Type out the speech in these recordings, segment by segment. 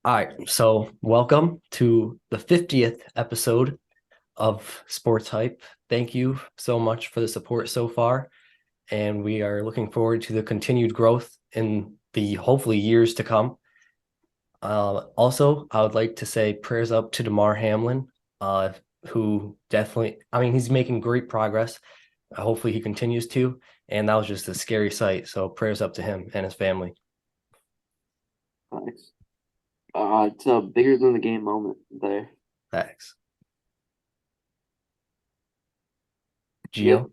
All right, so welcome to the 50th episode of Sports Hype. Thank you so much for the support so far, and we are looking forward to the continued growth in the hopefully years to come. Also, I would like to say prayers up to Damar Hamlin, who definitely, he's making great progress. Hopefully, he continues to, and that was just a scary sight. So, prayers up to him and his family. Thanks. It's a bigger than the game moment there. Thanks. Yeah. Gio,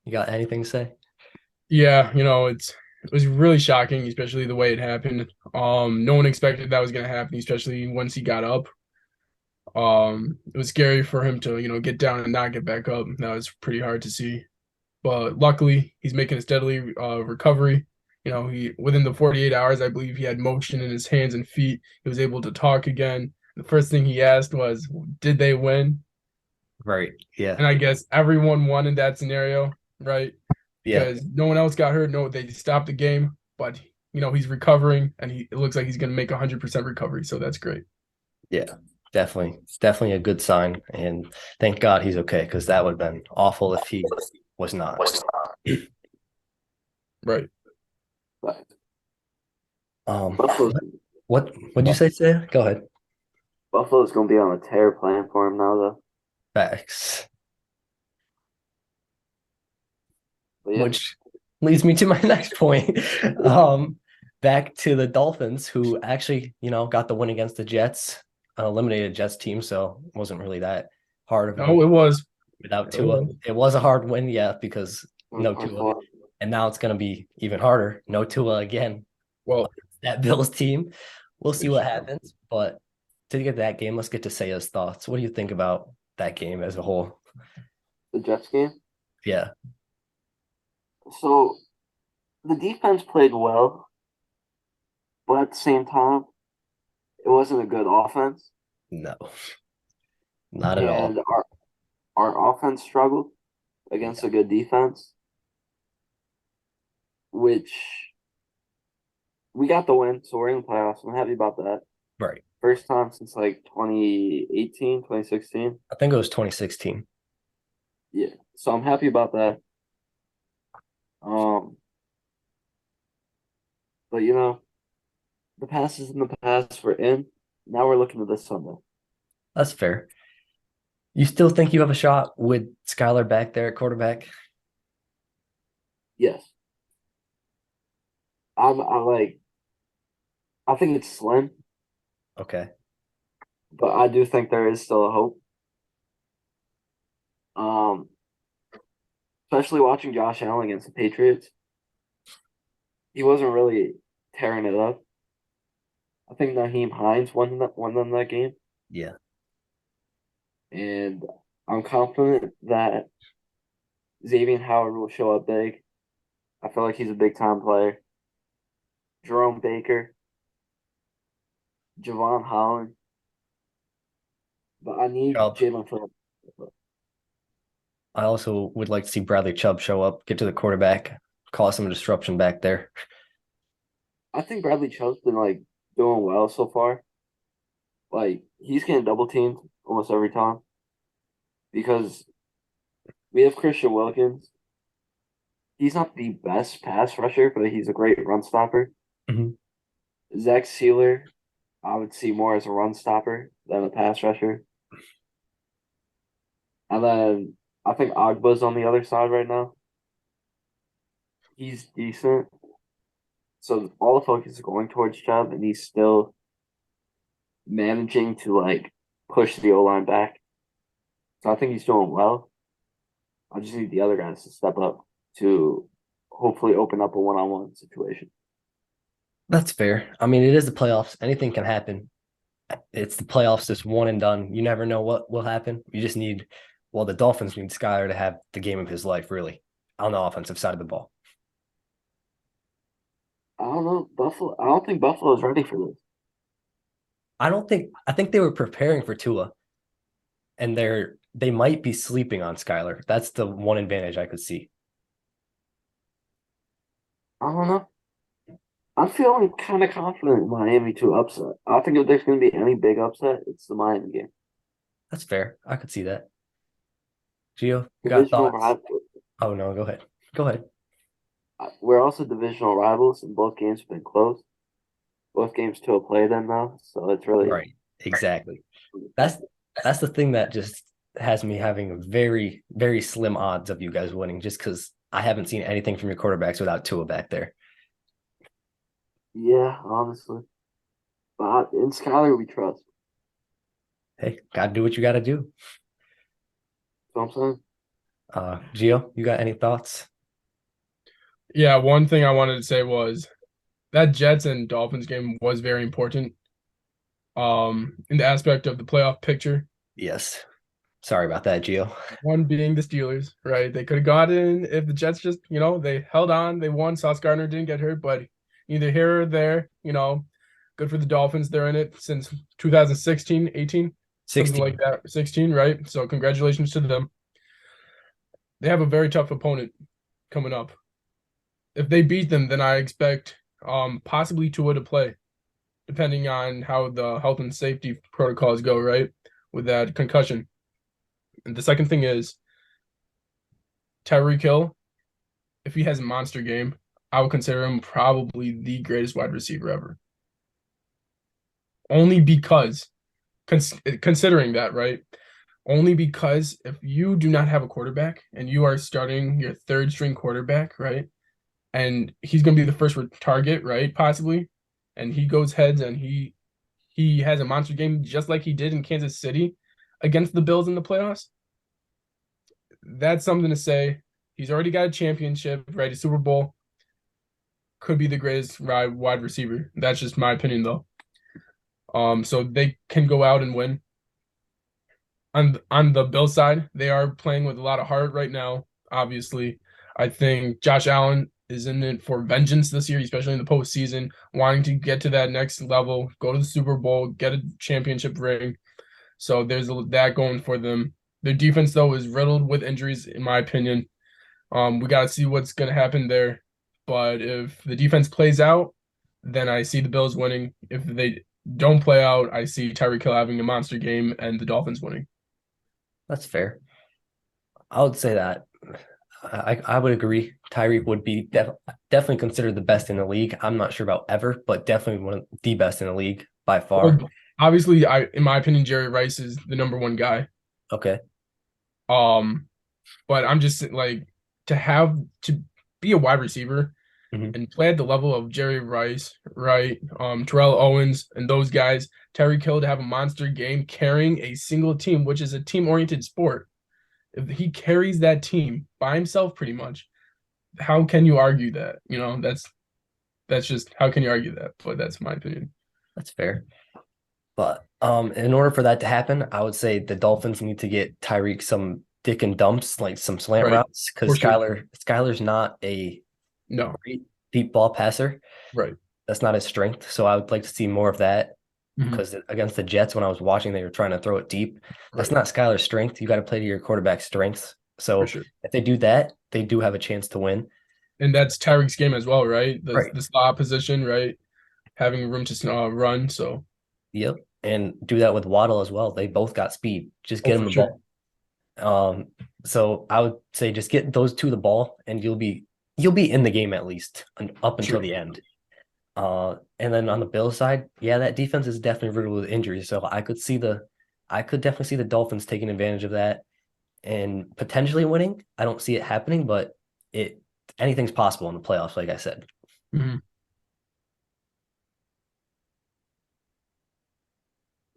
you got anything to say? Yeah, it was really shocking, especially the way it happened. No one expected that was gonna happen, especially once he got up. It was scary for him to, get down and not get back up. That was pretty hard to see. But luckily, he's making a steadily recovery. He within the 48 hours, I believe he had motion in his hands and feet. He was able to talk again. The first thing he asked was, "Did they win?" Right. Yeah. And I guess everyone won in that scenario, right? Yeah. Because no one else got hurt. No, they stopped the game, but he's recovering, and it looks like he's going to make 100% recovery. So that's great. Yeah. Definitely. It's definitely a good sign. And thank God he's okay, because that would have been awful if he was not. Right. But Um Buffalo's what'd you say, Say? Go ahead. Buffalo's gonna be on a tear playing for him now though. Facts. But yeah, Which leads me to my next point. Back to the Dolphins, who actually, got the win against the Jets, eliminated Jets team, so it wasn't really that hard of a No, it was. without It Tua. was. It was a hard win, yeah, because no hard Tua. fought. And now it's gonna be even harder. No Tua again. Well, That Bills team. We'll see it's what happens. But to get that game, let's get to Saya's thoughts. What do you think about that game as a whole? The Jets game. Yeah, So the defense played well, but at the same time, it wasn't a good offense, no, not at all. and our offense struggled against Yeah, a good defense, which we got the win, so we're in the playoffs. I'm happy about that. right. First time since like 2018, 2016. I think it was 2016. Yeah. So I'm happy about that. Um, but the past is in the past. We're in. Now we're looking at this Sunday. That's fair. You still think you have a shot with Skylar back there at quarterback? Yes. I like I think it's slim, Okay. but I do think there is still a hope. Um, especially watching Josh Allen against the Patriots. He wasn't really tearing it up. I think Naheem Hines won them that game. Yeah. And I'm confident that Xavier Howard will show up big. I feel like he's a big time player. Jerome Baker, Javon Holland, but I need Chubb. Jalen Phillips. I also would like to see Bradley Chubb show up, get to the quarterback, cause some disruption back there. I think Bradley Chubb's been like doing well so far. Like he's getting double teamed almost every time because we have Christian Wilkins. He's not the best pass rusher, but he's a great run stopper. Mhm. Zach Sealer, I would see more as a run stopper than a pass rusher. And then I think Agba's on the other side right now. He's decent. So all the focus is going towards Chubb, and he's still managing to like push the O line back. So I think he's doing well. I just need the other guys to step up to hopefully open up a one-on-one situation. That's fair. It is the playoffs. Anything can happen. It's the playoffs, just one and done. You never know what will happen. You just need, well, the Dolphins need Skyler to have the game of his life, really, on the offensive side of the ball. I don't know, Buffalo. I don't think Buffalo's ready for this. I think they were preparing for Tua, and they might be sleeping on Skyler. That's the one advantage I could see. I don't know. I'm feeling kind of confident in Miami to upset. I think if there's going to be any big upset, it's the Miami game. That's fair. I could see that. Gio, you got Divisional thoughts? rival. Oh no, go ahead. Go ahead. We're also divisional rivals, and both games have been close. Both games to a play then now, so it's really Right. Exactly. That's that's the thing that just has me having very, very slim odds of you guys winning, just because I haven't seen anything from your quarterbacks without Tua back there. yeah, honestly. But in Skyler we trust. Hey, gotta do what you gotta do. You know what I'm saying? Gio, you got any thoughts? Yeah, one thing I wanted to say was that Jets and Dolphins game was very important. In the aspect of the playoff picture. Yes. Sorry about that, Gio. One being the Steelers, right? They could have got in if the Jets just, they held on, they won. Sauce Gardner didn't get hurt, but either here or there, good for the Dolphins. They're in it since 2016, 18, something 16. like that. 16, right? So congratulations to them. They have a very tough opponent coming up. If they beat them, then I expect possibly Tua to play, depending on how the health and safety protocols go, right? With that concussion. And the second thing is Tyreek Hill, if he has a monster game, I would consider him probably the greatest wide receiver ever. Only because, considering that, right? Only because if you do not have a quarterback and you are starting your third string quarterback, right? And he's going to be the first target, right? Possibly. And he goes heads and he has a monster game just like he did in Kansas City against the Bills in the playoffs. That's something to say. He's already got a championship, right? A Super Bowl. Could be the greatest wide receiver. That's just my opinion, though. So they can go out and win. On the Bill side, they are playing with a lot of heart right now. Obviously, I think Josh Allen is in it for vengeance this year, especially in the postseason, wanting to get to that next level, go to the Super Bowl, get a championship ring. So there's that going for them. Their defense, though, is riddled with injuries, in my opinion. We got to see what's going to happen there. But if the defense plays out, then I see the Bills winning. If they don't play out, I see Tyreek Hill having a monster game and the Dolphins winning. That's fair. I would say that I would agree. Tyreek would be definitely considered the best in the league. I'm not sure about ever, but definitely one of the best in the league by far. Well, obviously, in my opinion, Jerry Rice is the number one guy. Okay. Um, but I'm just like to be a wide receiver Mhm. and play at the level of Jerry Rice, right? Terrell Owens and those guys, Tyreek Hill to have a monster game carrying a single team, which is a team-oriented sport. If he carries that team by himself pretty much, how can you argue that? That's just how can you argue that? But that's my opinion. That's fair. But in order for that to happen, I would say the Dolphins need to get Tyreek some dick and dumps, like some slant Right. routes, For because sure. Skyler's not a No. great deep ball passer. Right. That's not his strength. So I would like to see more of that Mhm. because against the Jets, when I was watching, they were trying to throw it deep. That's Right. not Skyler's strength. You got to play to your quarterback's strengths. For So sure. if they do that, they do have a chance to win. And that's Tyreek's game as well, right? The Right. the slot position, right? Having room to run. So, Yep. And do that with Waddle as well. They both got speed. Just oh, get him for the sure. ball. So I would say just get those two the ball, and you'll be in the game at least up until Sure. the end. And then on the Bills side, yeah, that defense is definitely riddled with injuries. So I could definitely see the Dolphins taking advantage of that and potentially winning. I don't see it happening, but it anything's possible in the playoffs, like I said. Mhm.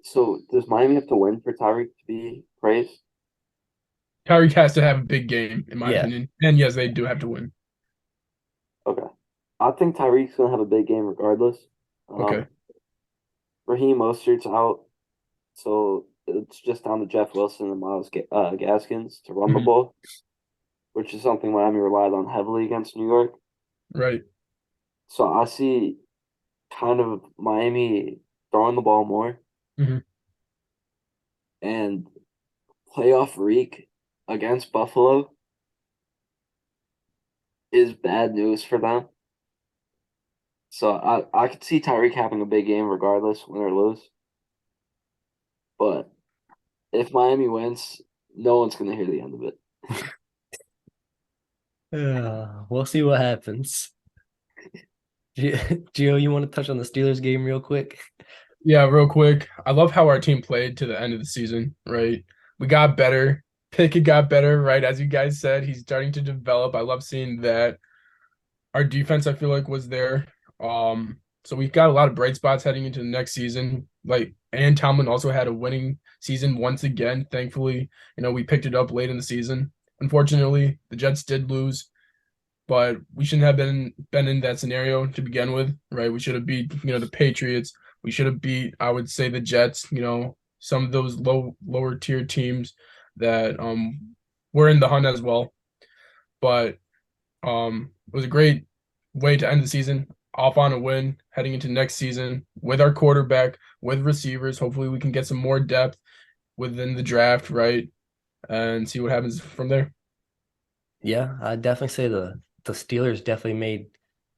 So does Miami have to win for Tyreek to be praised? Tyreek has to have a big game, in my Yeah. opinion. And yes, they do have to win. Okay. I think Tyreek's gonna have a big game regardless. Okay. Raheem Mostert's out, so it's just down to Jeff Wilson and Miles Gaskins to run the Mhm. ball, which is something Miami relied on heavily against New York. Right. So I see kind of Miami throwing the ball more Mhm. and playoff reek against Buffalo is bad news for them. So I could see Tyreek having a big game regardless, win or lose. But if Miami wins, no one's gonna hear the end of it. We'll see what happens. Gio, you want to touch on the Steelers game real quick? Yeah, real quick. I love how our team played to the end of the season, right? We got better. Pickett got better, right? As you guys said, he's starting to develop. I love seeing that. Our defense, I feel like, was there. So we've got a lot of bright spots heading into the next season. Like, and Tomlin also had a winning season once again. Thankfully, we picked it up late in the season. Unfortunately, the Jets did lose, but we shouldn't have been in that scenario to begin with, right? We should have beat, the Patriots. We should have beat, I would say, the Jets, some of those lower tier teams that were in the hunt as well. But it was a great way to end the season off on a win, heading into next season with our quarterback, with receivers. Hopefully we can get some more depth within the draft, right? And see what happens from there. Yeah, I'd definitely say the Steelers definitely made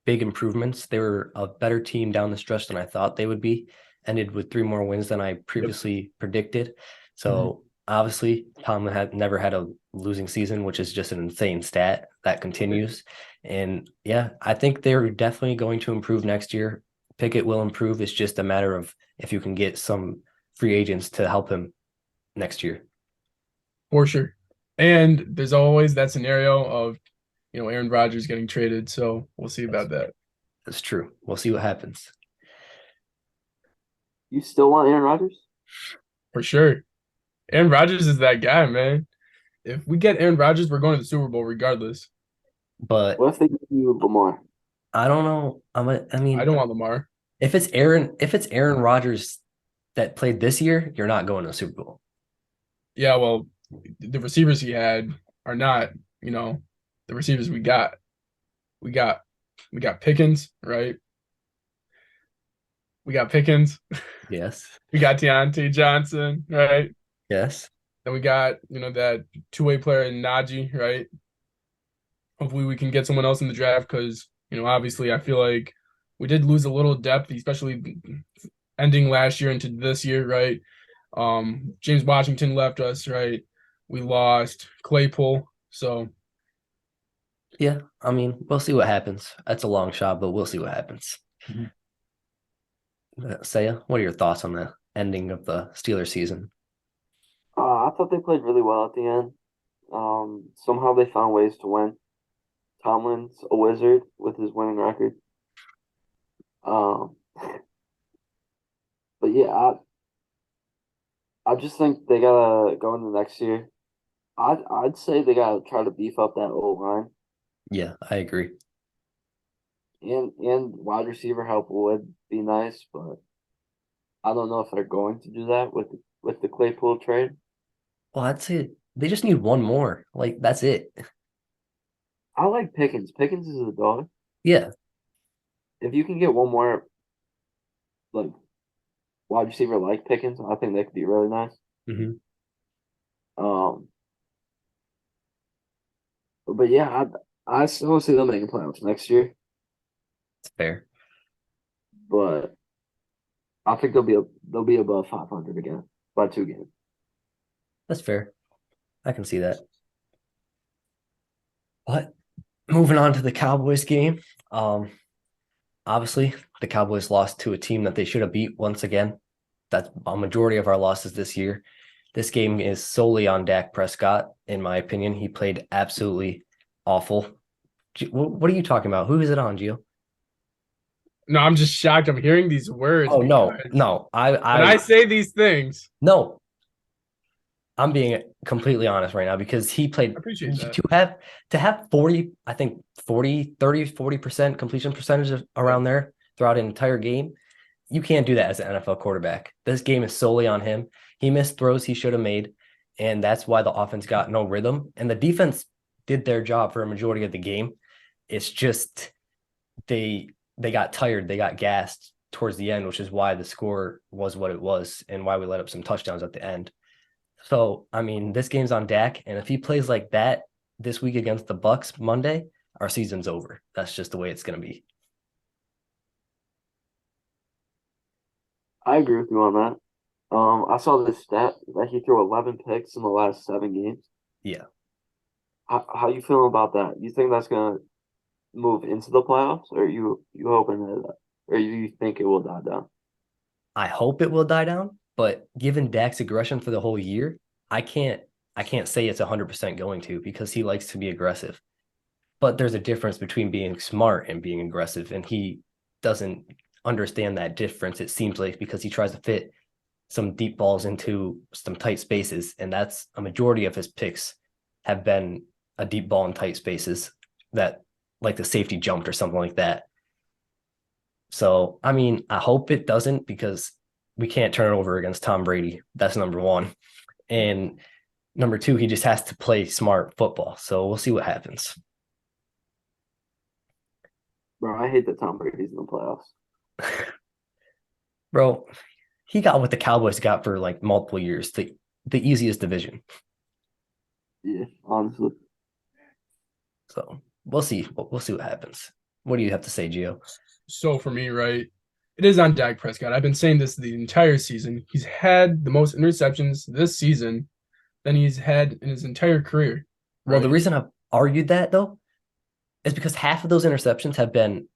big improvements. They were a better team down the stretch than I thought they would be. Ended with 3 more wins than I previously predicted. So obviously, Tomlin had never had a losing season, which is just an insane stat that continues. And yeah, I think they're definitely going to improve next year. Pickett will improve. It's just a matter of if you can get some free agents to help him next year. For sure. And there's always that scenario of, Aaron Rodgers getting traded. So we'll see about that. That's true. We'll see what happens. You still want Aaron Rodgers? For sure. Aaron Rodgers is that guy, man. If we get Aaron Rodgers, we're going to the Super Bowl regardless. But What if they give you Lamar? I don't know. I mean, I don't want Lamar. if it's Aaron Rodgers that played this year, you're not going to the Super Bowl. Yeah, well, the receivers he had are not, the receivers we got. We got Pickens, right? We got Pickens. Yes. We got Deontay Johnson, right? Yes. Then we got, that two-way player in Najee, right? Hopefully we can get someone else in the draft because, obviously I feel like we did lose a little depth, especially ending last year into this year, right? James Washington left us, right? We lost Claypool. So Yeah. I mean, we'll see what happens. That's a long shot, but we'll see what happens. Saya, what are your thoughts on the ending of the Steelers season? I thought they played really well at the end. Somehow they found ways to win. Tomlin's a wizard with his winning record. Um, but yeah, I just think they gotta go into next year. I'd say they gotta try to beef up that old line Yeah, I agree. and wide receiver help would be nice, but I don't know if they're going to do that with the Claypool trade. Well, I'd say they just need one more. Like, that's it. I like Pickens. Pickens is a dog. Yeah. If you can get one more like wide receiver like Pickens, I think that could be really nice. Hmm. Um, but yeah, I still see them making playoffs next year, It's fair. but I think they'll be above 500 again by 2 games. That's fair. I can see that. But moving on to the Cowboys game. Obviously, the Cowboys lost to a team that they should have beat once again. That's a majority of our losses this year. This game is solely on Dak Prescott, in my opinion. He played absolutely awful. What are you talking about? Who is it on, Gio? no, I'm just shocked. I'm hearing these words. Oh no, because no. when I say these things, No, I'm being completely honest right now because he played I appreciate that. to have 40, I think 40% completion percentage around there throughout an entire game. You can't do that as an NFL quarterback. This game is solely on him. He missed throws he should have made, and that's why the offense got no rhythm. And the defense did their job for a majority of the game. It's just they got tired, they got gassed towards the end, which is why the score was what it was and why we let up some touchdowns at the end. So, I mean, this game's on Dak, and if he plays like that this week against the Bucks Monday, our season's over. That's just the way it's going to be. I agree with you on that. I saw this stat that he threw 11 picks in the last 7 games. Yeah. How you feeling about that? You think that's gonna move into the playoffs, or you hoping that, or you think it will die down? I hope it will die down, but given Dak's aggression for the whole year, I can't I can't say it's 100% going to because he likes to be aggressive. But there's a difference between being smart and being aggressive, and he doesn't understand that difference. It seems like because he tries to fit some deep balls into some tight spaces, and that's a majority of his picks have been a deep ball in tight spaces that like the safety jumped or something like that. So, I mean, I hope it doesn't because we can't turn it over against Tom Brady. That's number one. And number two, he just has to play smart football. So we'll see what happens. Bro, I hate that Tom Brady's in the playoffs. Bro, he got what the Cowboys got for like multiple years, the easiest division. Yeah, honestly. So we'll see. We'll see what happens. What do you have to say, Gio? So for me, right, it is on Dak Prescott. I've been saying this the entire season. He's had the most interceptions this season than he's had in his entire career, Well, the right? reason I've argued that though is because half of those interceptions have been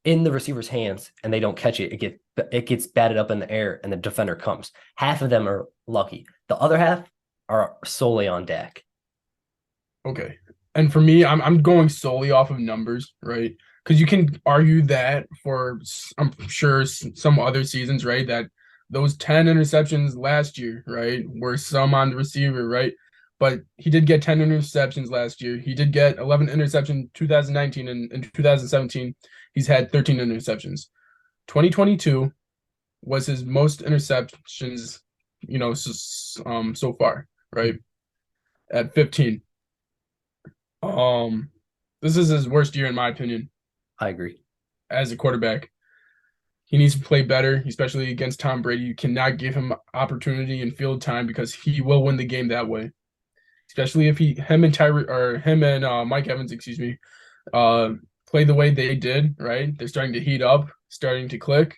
in the receiver's hands and they don't catch it. It gets batted up in the air and the defender comes. Half of them are lucky. The other half are solely on Dak. Okay. And for me, I'm going solely off of numbers, right? Because you can argue that for I'm sure some other seasons, right? That those 10 interceptions last year, right, were some on the receiver, right? But he did get 10 interceptions last year. He did get 11 interceptions 2019 and in 2017. He's had 13 interceptions. 2022 was his most interceptions, so far, right? At 15. Um, this is his worst year in my opinion I agree. as a quarterback. He needs to play better, especially against Tom Brady. You cannot give him opportunity and field time because he will win the game that way. Especially if him and Mike Evans, excuse me, uh, play the way they did. Right, they're starting to heat up, starting to click.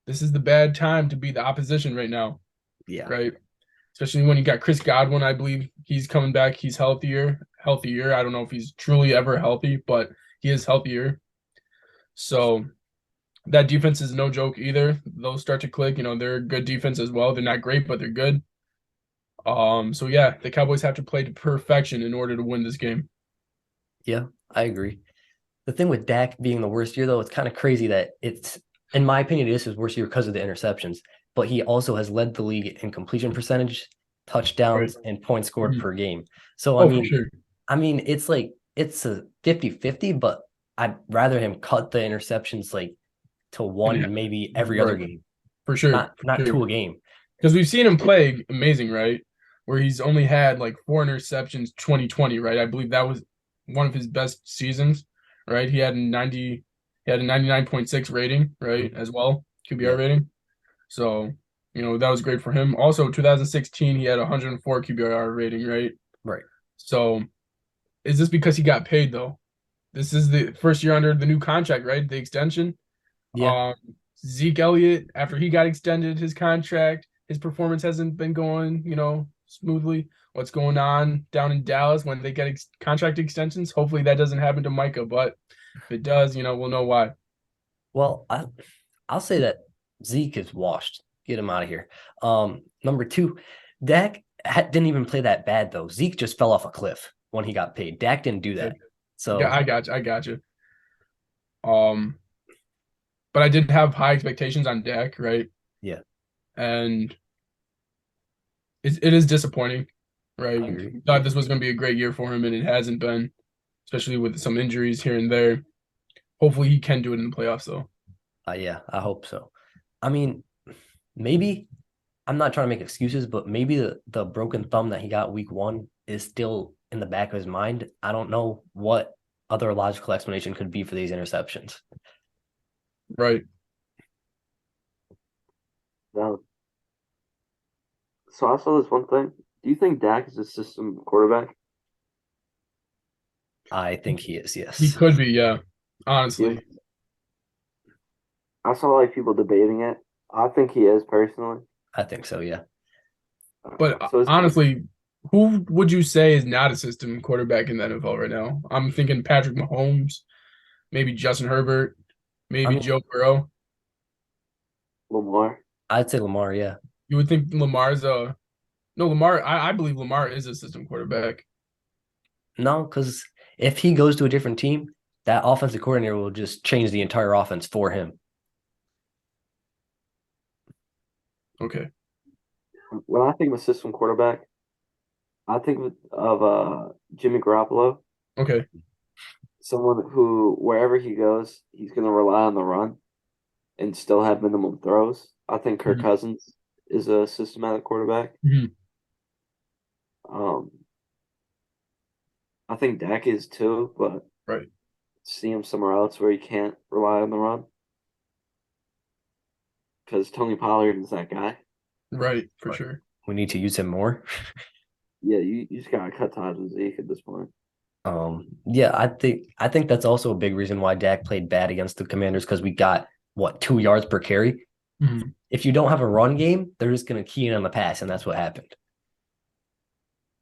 This is the bad time to be the opposition right now. Yeah. Right, especially when you got Chris Godwin. I believe he's coming back. He's healthier. I don't know if he's truly ever healthy, but he is healthier. So that defense is no joke either. They'll start to click. They're a good defense as well. They're not great, but they're good. So yeah, the Cowboys have to play to perfection in order to win this game. Yeah, I agree. The thing with Dak being the worst year, though, it's kind of crazy that it's, in my opinion, it is his worst year because of the interceptions. But he also has led the league in completion percentage, Right. touchdowns, and points scored Mhm. per game. So Oh, for sure. I mean, it's like it's a 50-50, but I'd rather him cut the interceptions like to And one, maybe every other right, game, for sure, not for sure. two a game. Because we've seen him play amazing, right? Where he's only had like 4 interceptions 2020, right? I believe that was one of his best seasons, right? He had a 99.6 rating, right, as well, QBR Yeah, rating. So, that was great for him. Also, 2016, he had 104 QBR rating, right? right. So, is this because he got paid though? This is the first year under the new contract, right? The extension. Yeah, Um, Zeke Elliott, after he got extended his contract, his performance hasn't been going, smoothly. What's going on down in Dallas when they get contract extensions? Hopefully that doesn't happen to Micah, but if it does, we'll know why. well, I'll say that Zeke is washed. Get him out of here. Number two, didn't even play that bad though. Zeke just fell off a cliff when he got paid. Dak didn't do that. So I got you. Um, but I did have high expectations on Dak, right? yeah, And it is disappointing, right? I agree. We thought this was going to be a great year for him, and it hasn't been, especially with some injuries here and there. Hopefully, he can do it in the playoffs, though. Yeah, I hope so. I mean, maybe I'm not trying to make excuses, but maybe the broken thumb that he got week one is still in the back of his mind. I don't know what other logical explanation could be for these interceptions. Right. No. So I saw this one thing. Do you think Dak is a system quarterback? I think he is, He yes. could be, yeah. Yeah. Honestly. I saw like people debating it. I think he is personally. I think so, yeah. But So it's honestly, who would you say is not a system quarterback in the NFL right now? I'm thinking Patrick Mahomes, maybe Justin Herbert, I maybe mean, Joe Burrow. Lamar. I'd say Lamar, yeah. You would think Lamar's a no, Lamar. I believe Lamar is a system quarterback. No, because if he goes to a different team, that offensive coordinator will just change the entire offense for him. Okay. When I think of a system quarterback, I think of Jimmy Garoppolo, Okay. someone who wherever he goes, he's going to rely on the run and still have minimum throws. I think Kirk Mhm. Cousins is a systematic quarterback. Mhm. Um, I think Dak is too, but Right. see him somewhere else where he can't rely on the run because Tony Pollard is that guy. Right. For But sure. we need to use him more. Yeah, you just gotta cut ties with Zeke at this point. Yeah, I think that's also a big reason why Dak played bad against the Commanders because we got what 2 yards per carry. Mhm. If you don't have a run game, they're just gonna key in on the pass, and that's what happened.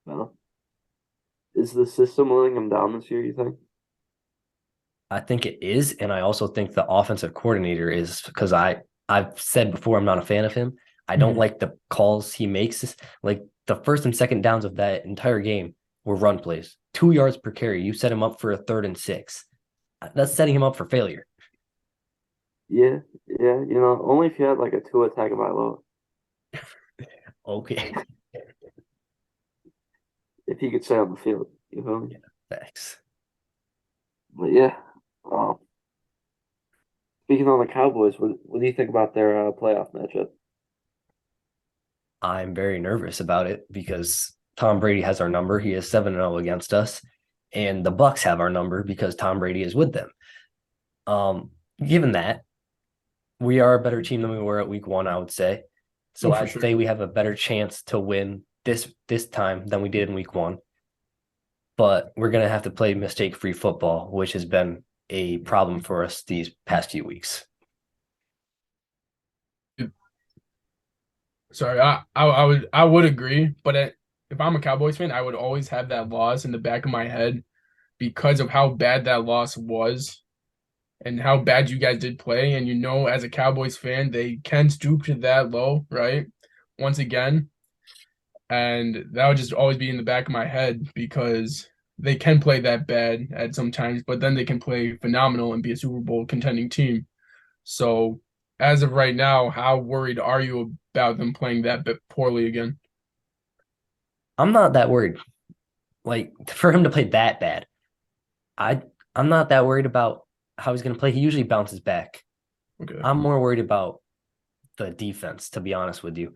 Well, is the system letting him down this year, you think? I think it is, and I also think the offensive coordinator is because I've said before I'm not a fan of him. I don't Mhm. like the calls he makes. Like the first and second downs of that entire game were run plays. 2 yards per carry. You set him up for a 3rd and 6. That's setting him up for failure. Yeah, yeah, only if you had like a two attack by low. Okay. If he could stay on the field, you feel me? Yeah, thanks. But yeah, um, speaking on the Cowboys, what do you think about their playoff matchup? I'm very nervous about it because Tom Brady has our number. He is 7-0 against us, and the Bucks have our number because Tom Brady is with them. Um, Given that, we are a better team than we were at week 1, I would say. So Oh, for I'd sure. say we have a better chance to win this time than we did in week 1. But we're gonna have to play mistake-free football, which has been a problem for us these past few weeks. Sorry, I would agree, but if I'm a Cowboys fan, I would always have that loss in the back of my head because of how bad that loss was and how bad you guys did play. And as a Cowboys fan, they can stoop to that low, right? Once again, and that would just always be in the back of my head because they can play that bad at some times, but then they can play phenomenal and be a Super Bowl contending team. So, as of right now, how worried are you about them playing that bit poorly again? I'm not that worried. Like for him to play that bad, I I'm not that worried about how he's gonna play. He usually bounces back. Okay, I'm more worried about the defense, to be honest with you,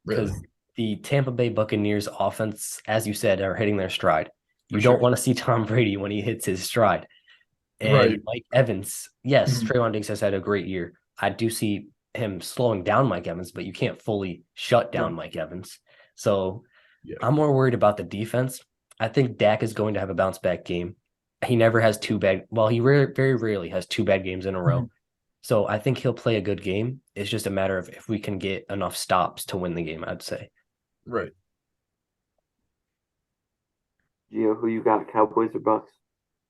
really, because the Tampa Bay Buccaneers offense, as you said, are hitting their stride. for You don't sure. want to see Tom Brady when he hits his stride. And Right. Mike Evans, yes, Mhm. Trayvon Diggs has had a great year. I do see him slowing down Mike Evans, but you can't fully shut down Right. Mike Evans. So Yeah. I'm more worried about the defense. I think Dak is going to have a bounce back game. He never has two bad, well, very rarely has two bad games in a row. Mhm. So I think he'll play a good game. It's just a matter of if we can get enough stops to win the game, I'd say. Right. Gio, who you got, Cowboys or Bucks?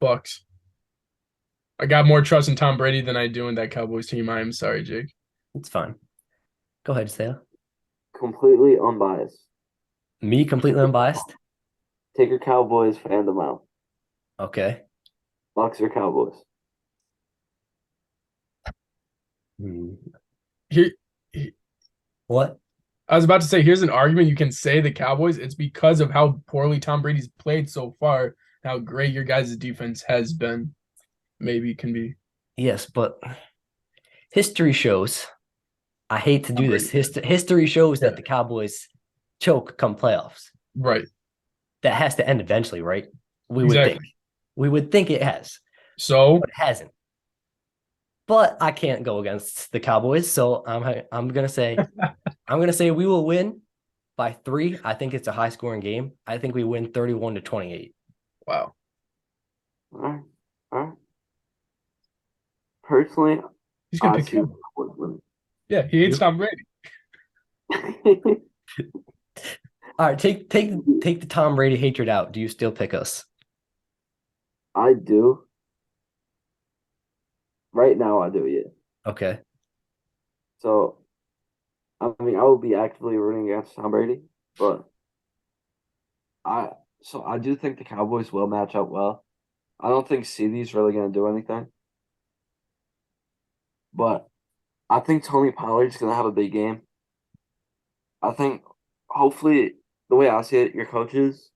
Bucks. I got more trust in Tom Brady than I do in that Cowboys team. I am sorry, Jake. It's fine. Go ahead, Stella. Completely unbiased. Me completely unbiased. Take your Cowboys, fan them out. Okay. Bucks or Cowboys? Hmm. Here, he- What? I was about to say, here's an argument you can say the Cowboys. It's because of how poorly Tom Brady's played so far, how great your guys' defense has been. Maybe can be Yes, but history shows. I hate to Tom do this. Brady. History shows Yeah. that the Cowboys choke come playoffs. Right. That has to end eventually, right? We would think. Exactly. We would think it has, So, but it hasn't. But I can't go against the Cowboys, so I'm gonna say we will win by 3. I think it's a high scoring game. I think we win 31-28. wow. All right. All right. Personally, He's gonna I pick see the Cowboys. Cowboys winning. Yeah, he hates You? Tom Brady. All right, take the Tom Brady hatred out. Do you still pick us? I do. Right now, I do, yeah. Okay. So, I mean, I will be actively rooting against Tom Brady, but I I do think the Cowboys will match up well. I don't think CD's really going to do anything, but I think Tony Pollard's going to have a big game. I think hopefully the way I see it, your coaches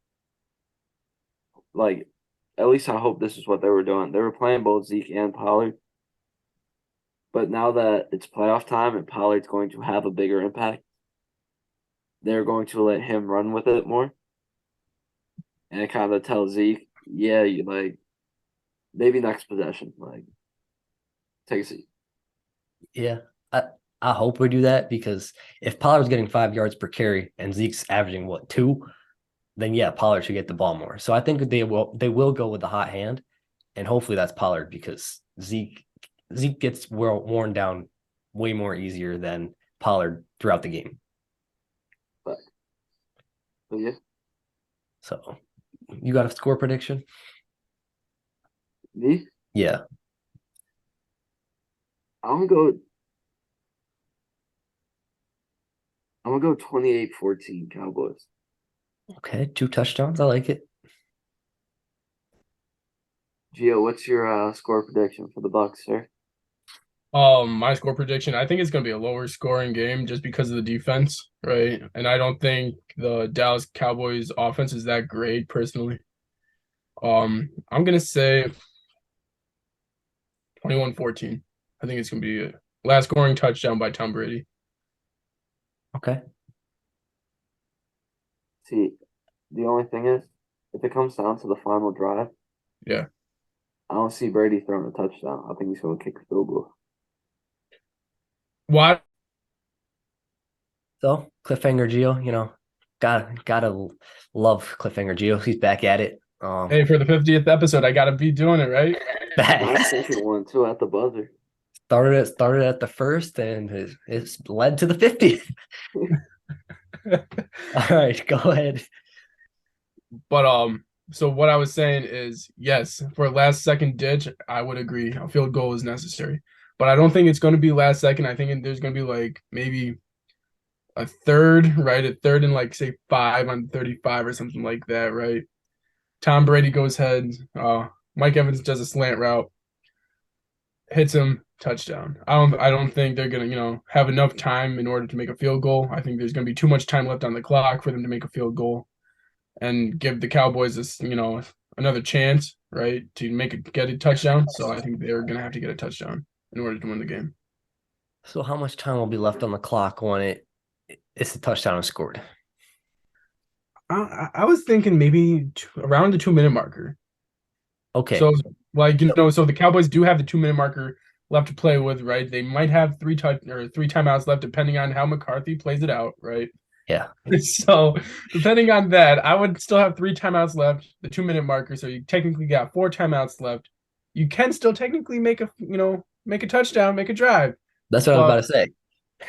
like at least I hope this is what they were doing. They were playing both Zeke and Pollard, but now that it's playoff time and Pollard's going to have a bigger impact, they're going to let him run with it more and kind of tell Zeke, yeah, you like maybe next possession, like take a seat. Yeah. I hope we do that because if Pollard's getting 5 yards per carry and Zeke's averaging what, 2, then yeah, Pollard should get the ball more. So I think they will go with the hot hand, and hopefully that's Pollard because Zeke gets worn down way more easier than Pollard throughout the game. But yeah, So you got a score prediction? me, Yeah. I'm gonna go. I'm gonna go 28-14 Cowboys. Okay, 2 touchdowns. I like it. Gio, what's your score prediction for the Bucks, sir? My score prediction, I think it's gonna be a lower scoring game just because of the defense, right? And I don't think the Dallas Cowboys offense is that great personally. I'm gonna say 21-14. I think it's gonna be a last scoring touchdown by Tom Brady. Okay. See, the only thing is, if it comes down to the final drive, Yeah. I don't see Brady throwing a touchdown. I think he's gonna kick a field goal. Why? So cliffhanger Gio, gotta love cliffhanger Gio. He's back at it. Hey, for the 50th episode, I gotta be doing it, right? My Back. second one too at the buzzer. Started at the first and it's led to the 50th. All right, go ahead. But so what I was saying is yes, for a last second ditch, I would agree. A field goal is necessary. But I don't think it's gonna be last second. I think there's gonna be like maybe a third, right? A third and like say 5 on 35 or something like that, right? Tom Brady goes ahead. Mike Evans does a slant route, hits him, touchdown. I don't think they're gonna, have enough time in order to make a field goal. I think there's gonna be too much time left on the clock for them to make a field goal and give the Cowboys this, another chance, right, to get a touchdown. So I think they're gonna have to get a touchdown in order to win the game. So how much time will be left on the clock when it's a touchdown scored? I was thinking maybe around the 2 minute marker. Okay. So so the Cowboys do have the 2 minute marker left to play with, right? They might have three timeouts left, depending on how McCarthy plays it out, right? Yeah. So depending on that, I would still have 3 timeouts left, the 2 minute marker. So you technically got 4 timeouts left. You can still technically make a touchdown, make a drive. That's what I was But about to say.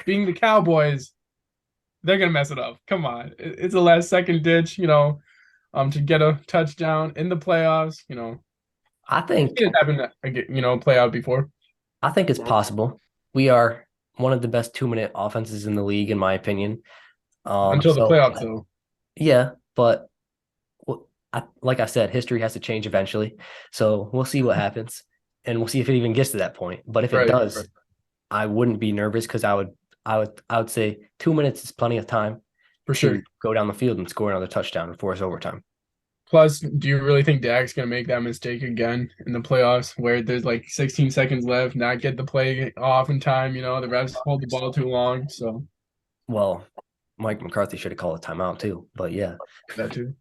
being the Cowboys, they're gonna mess it up. Come on, it's a last second ditch, to get a touchdown in the playoffs. I think It happened, play out before I think it's possible. We are one of the best 2-minute offenses in the league, in my opinion. until the So playoffs, though. yeah, but like I said, history has to change eventually. So we'll see what happens, and we'll see if it even gets to that point. But if it Right, does, right. I wouldn't be nervous because I would say 2 minutes is plenty of time For to sure. go down the field and score another touchdown and force overtime. Plus, do you really think Dak's gonna make that mistake again in the playoffs, where there's like 16 seconds left, not get the play off in time? The refs hold the ball too long, so Well, Mike McCarthy should have called a timeout too. But yeah, that too.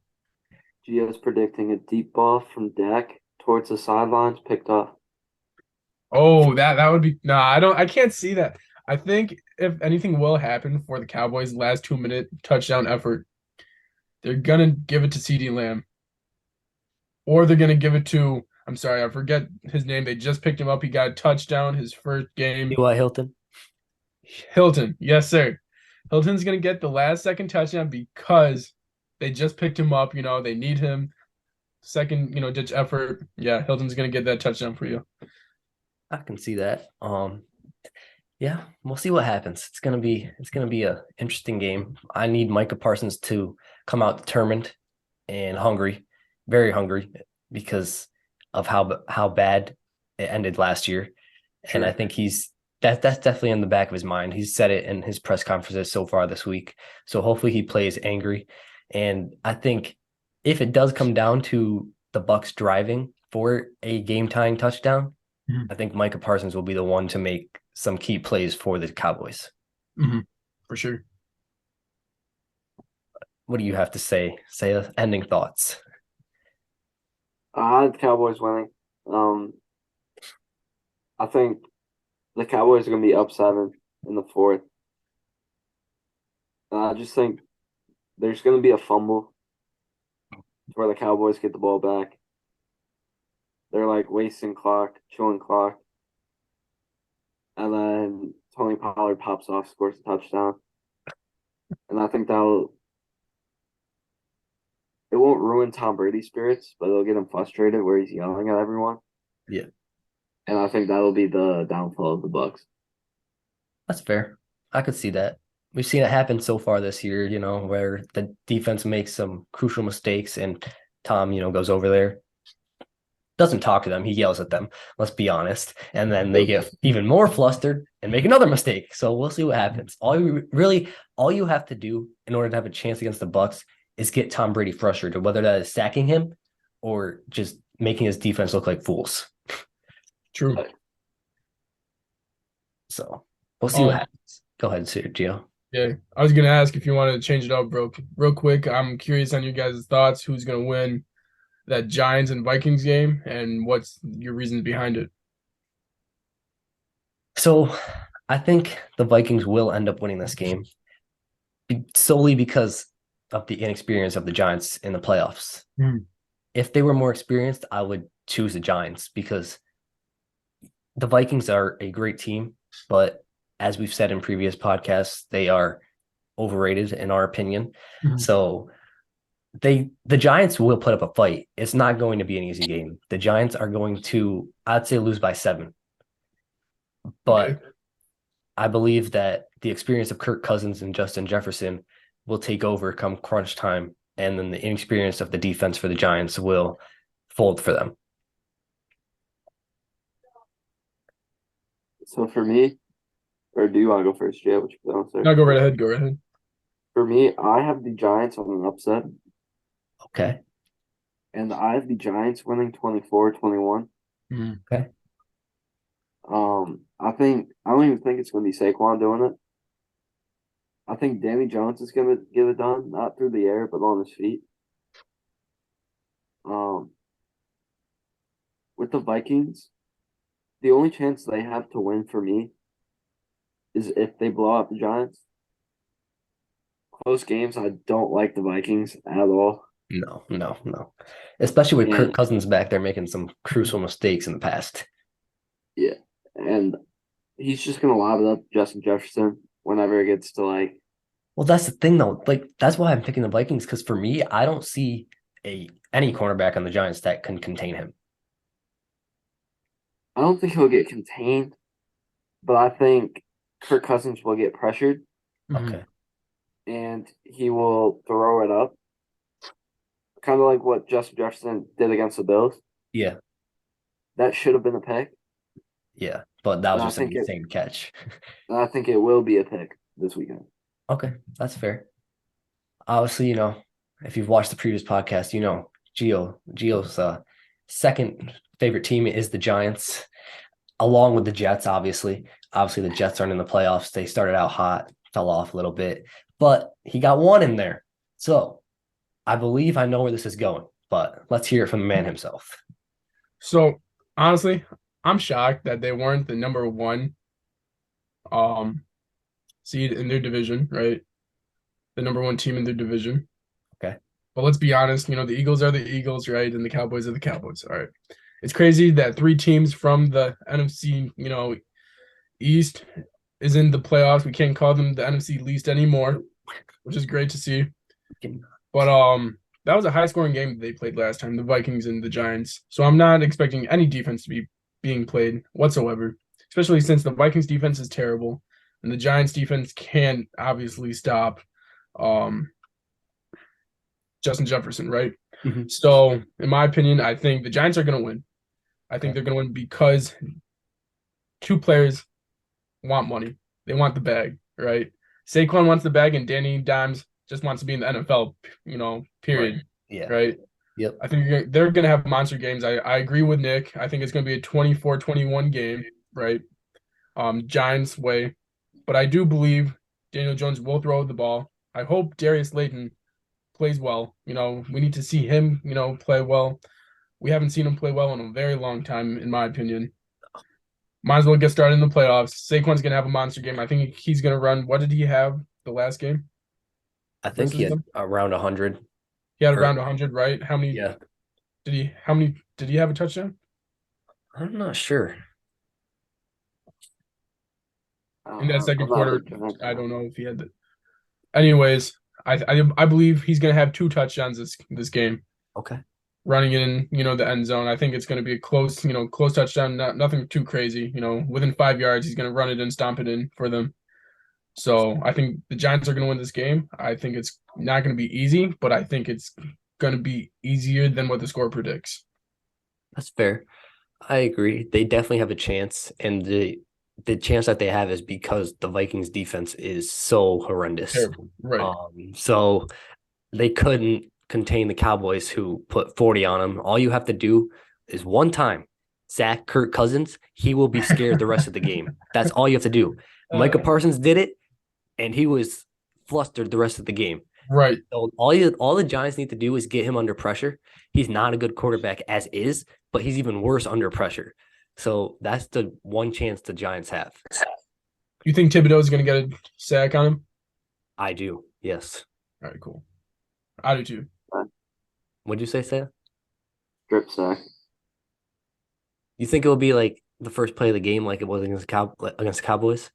Gio's predicting a deep ball from Dak towards the sidelines, picked off. Oh, that would be I can't see that. I think if anything will happen for the Cowboys' last 2 minute touchdown effort, they're gonna give it to CeeDee Lamb. Or they're gonna give it to, I'm sorry, I forget his name. They just picked him up. He got a touchdown his first game. T.Y. Hilton. Hilton, yes, sir. Hilton's gonna get the last second touchdown because they just picked him up. They need him. Second, ditch effort. Yeah, Hilton's gonna get that touchdown for you. I can see that. Yeah, we'll see what happens. It's gonna be a interesting game. I need Micah Parsons to come out determined and hungry, very hungry, because of how bad it ended last year. And I Sure. think that's definitely in the back of his mind. He's said it in his press conferences so far this week. So hopefully he plays angry. And I think if it does come down to the Bucks driving for a game tying touchdown, Mhm. I think Micah Parsons will be the one to make some key plays for the Cowboys. For sure. What do you have to say? Say ending thoughts. I had the Cowboys winning. I think the Cowboys are going to be up 7 in the fourth. I just think there's going to be a fumble where the Cowboys get the ball back. They're like wasting clock, chilling clock. And then Tony Pollard pops off, scores a touchdown. And I think it won't ruin Tom Brady's spirits, but it'll get him frustrated where he's yelling at everyone. Yeah, And I think that'll be the downfall of the Bucks. that's fair. I could see that. We've seen it happen so far this year, where the defense makes some crucial mistakes and Tom, goes over there, doesn't talk to them. He yells at them. Let's be honest. And then they get even more flustered and make another mistake. So we'll see what happens. All you have to do in order to have a chance against the Bucks is get Tom Brady frustrated, whether that is sacking him or just making his defense look like fools. True. So we'll see what happens. Go ahead, Sergio. Yeah, I was gonna ask if you wanted to change it up real quick. I'm curious on you guys' thoughts. Who's gonna win that Giants and Vikings game, and what's your reasons behind it? So I think the Vikings will end up winning this game solely because of the inexperience of the Giants in the playoffs. If they were more experienced, I would choose the Giants because the Vikings are a great team, but as we've said in previous podcasts, they are overrated in our opinion. So the Giants will put up a fight. It's not going to be an easy game. The Giants are going to, I'd say, lose by 7. But Okay. I believe that the experience of Kirk Cousins and Justin Jefferson will take over come crunch time, and then the inexperience of the defense for the Giants will fold for them. So for me, or do you want to go first, Jay? Which you answer? No, go right ahead. Go right ahead. For me, I have the Giants on an upset, Okay. and I have the Giants winning 24-21. Okay. I don't even think it's going to be Saquon doing it. I think Danny Jones is going to get it done, not through the air, but on his feet. With the Vikings, the only chance they have to win for me is if they blow out the Giants. Close games, I don't like the Vikings at all. No. Especially with Kirk Cousins back there making some crucial mistakes in the past. Yeah. And he's just going to lob it up to Justin Jefferson whenever it gets to like. Well, that's the thing, though. Like, that's why I'm picking the Vikings, because for me, I don't see any cornerback on the Giants that can contain him. I don't think he'll get contained, but I think Kirk Cousins will get pressured. Okay. And he will throw it up. Kind of like what Justin Jefferson did against the Bills. Yeah. That should have been a pick. Yeah, but that was And just an insane catch. And I think it will be a pick this weekend. Okay, that's fair. Obviously, if you've watched the previous podcast, Gio's second favorite team is the Giants, along with the Jets, obviously. Obviously, the Jets aren't in the playoffs. They started out hot, fell off a little bit, but he got one in there. So I believe I know where this is going, but let's hear it from the man himself. So honestly, I'm shocked that they weren't the number 1 seed in their division, right? The number 1 team in their division. Okay. But let's be honest, the Eagles are the Eagles, right? And the Cowboys are the Cowboys. All right. It's crazy that 3 teams from the NFC, East is in the playoffs. We can't call them the NFC least anymore, which is great to see. But that was a high-scoring game that they played last time, the Vikings and the Giants. So I'm not expecting any defense to be being played whatsoever, especially since the Vikings defense is terrible and the Giants defense can't obviously stop Justin Jefferson, right? Mhm. So, in my opinion, I think the Giants are going to win. I think they're going to win because two players want money. They want the bag, right? Saquon wants the bag, and Danny Dimes just wants to be in the NFL, period. Right. Yeah. Right? Yep. I think they're going to have monster games. I agree with Nick. I think it's going to be a 24-21 game, right? Giants way. But I do believe Daniel Jones will throw the ball. I hope Darius Slayton plays well. We need to see him, play well. We haven't seen him play well in a very long time, in my opinion. Might as well get started in the playoffs. Saquon's going to have a monster game. I think he's going to run. What did he have the last game? I think he had around 100. He had around 100, right? How many Yeah. did he have a touchdown? I'm not sure. In that second quarter, I don't know if he had that. Anyways, I believe he's going to have 2 touchdowns this game. Okay. Running in, the end zone. I think it's going to be a close touchdown, nothing too crazy. Within 5 yards, he's going to run it and stomp it in for them. So I think the Giants are going to win this game. I think it's not going to be easy, but I think it's going to be easier than what the score predicts. That's fair. I agree. They definitely have a chance, and the chance that they have is because the Vikings defense is so horrendous. Terrible. Right. So they couldn't contain the Cowboys, who put 40 on them. All you have to do is one time sack Kirk Cousins, he will be scared the rest of the game. That's all you have to do. Micah Parsons did it, and he was flustered the rest of the game. Right. So all the Giants need to do is get him under pressure. He's not a good quarterback as is, but he's even worse under pressure. So that's the one chance the Giants have. You think Thibodeau is going to get a sack on him? I do. Yes. All right, cool. I do too. What'd you say, Sam? Strip sack. You think it will be like the first play of the game, like it was against the Cowboys?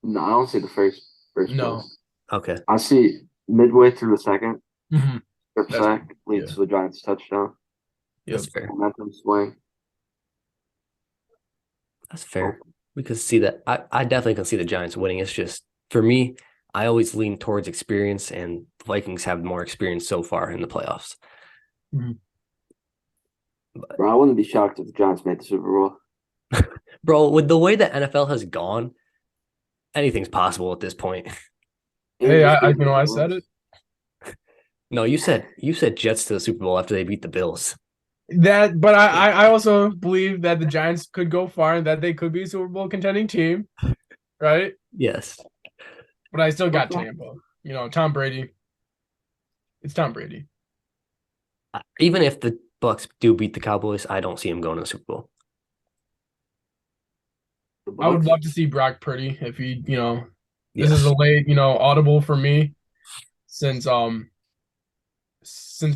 No, I don't see the first No. play. Okay. I see midway through the second. Mm-hmm. Strip sack leads to the Giants' touchdown. That's fair. Momentum swing. That's fair. We could see that. I definitely can see the Giants winning. It's just, for me, I always lean towards experience, and the Vikings have more experience so far in the playoffs. Mm-hmm. Bro, I wouldn't be shocked if the Giants made the Super Bowl. Bro, with the way the NFL has gone, anything's possible at this point. Hey, I said it. No, you said Jets to the Super Bowl after they beat the Bills. But I also believe that the Giants could go far and that they could be a Super Bowl contending team, right? Yes. But I still got Tampa. Tom Brady. It's Tom Brady. Even if the Bucks do beat the Cowboys, I don't see him going to the Super Bowl. I would love to see Brock Purdy if he, this is a late, audible for me since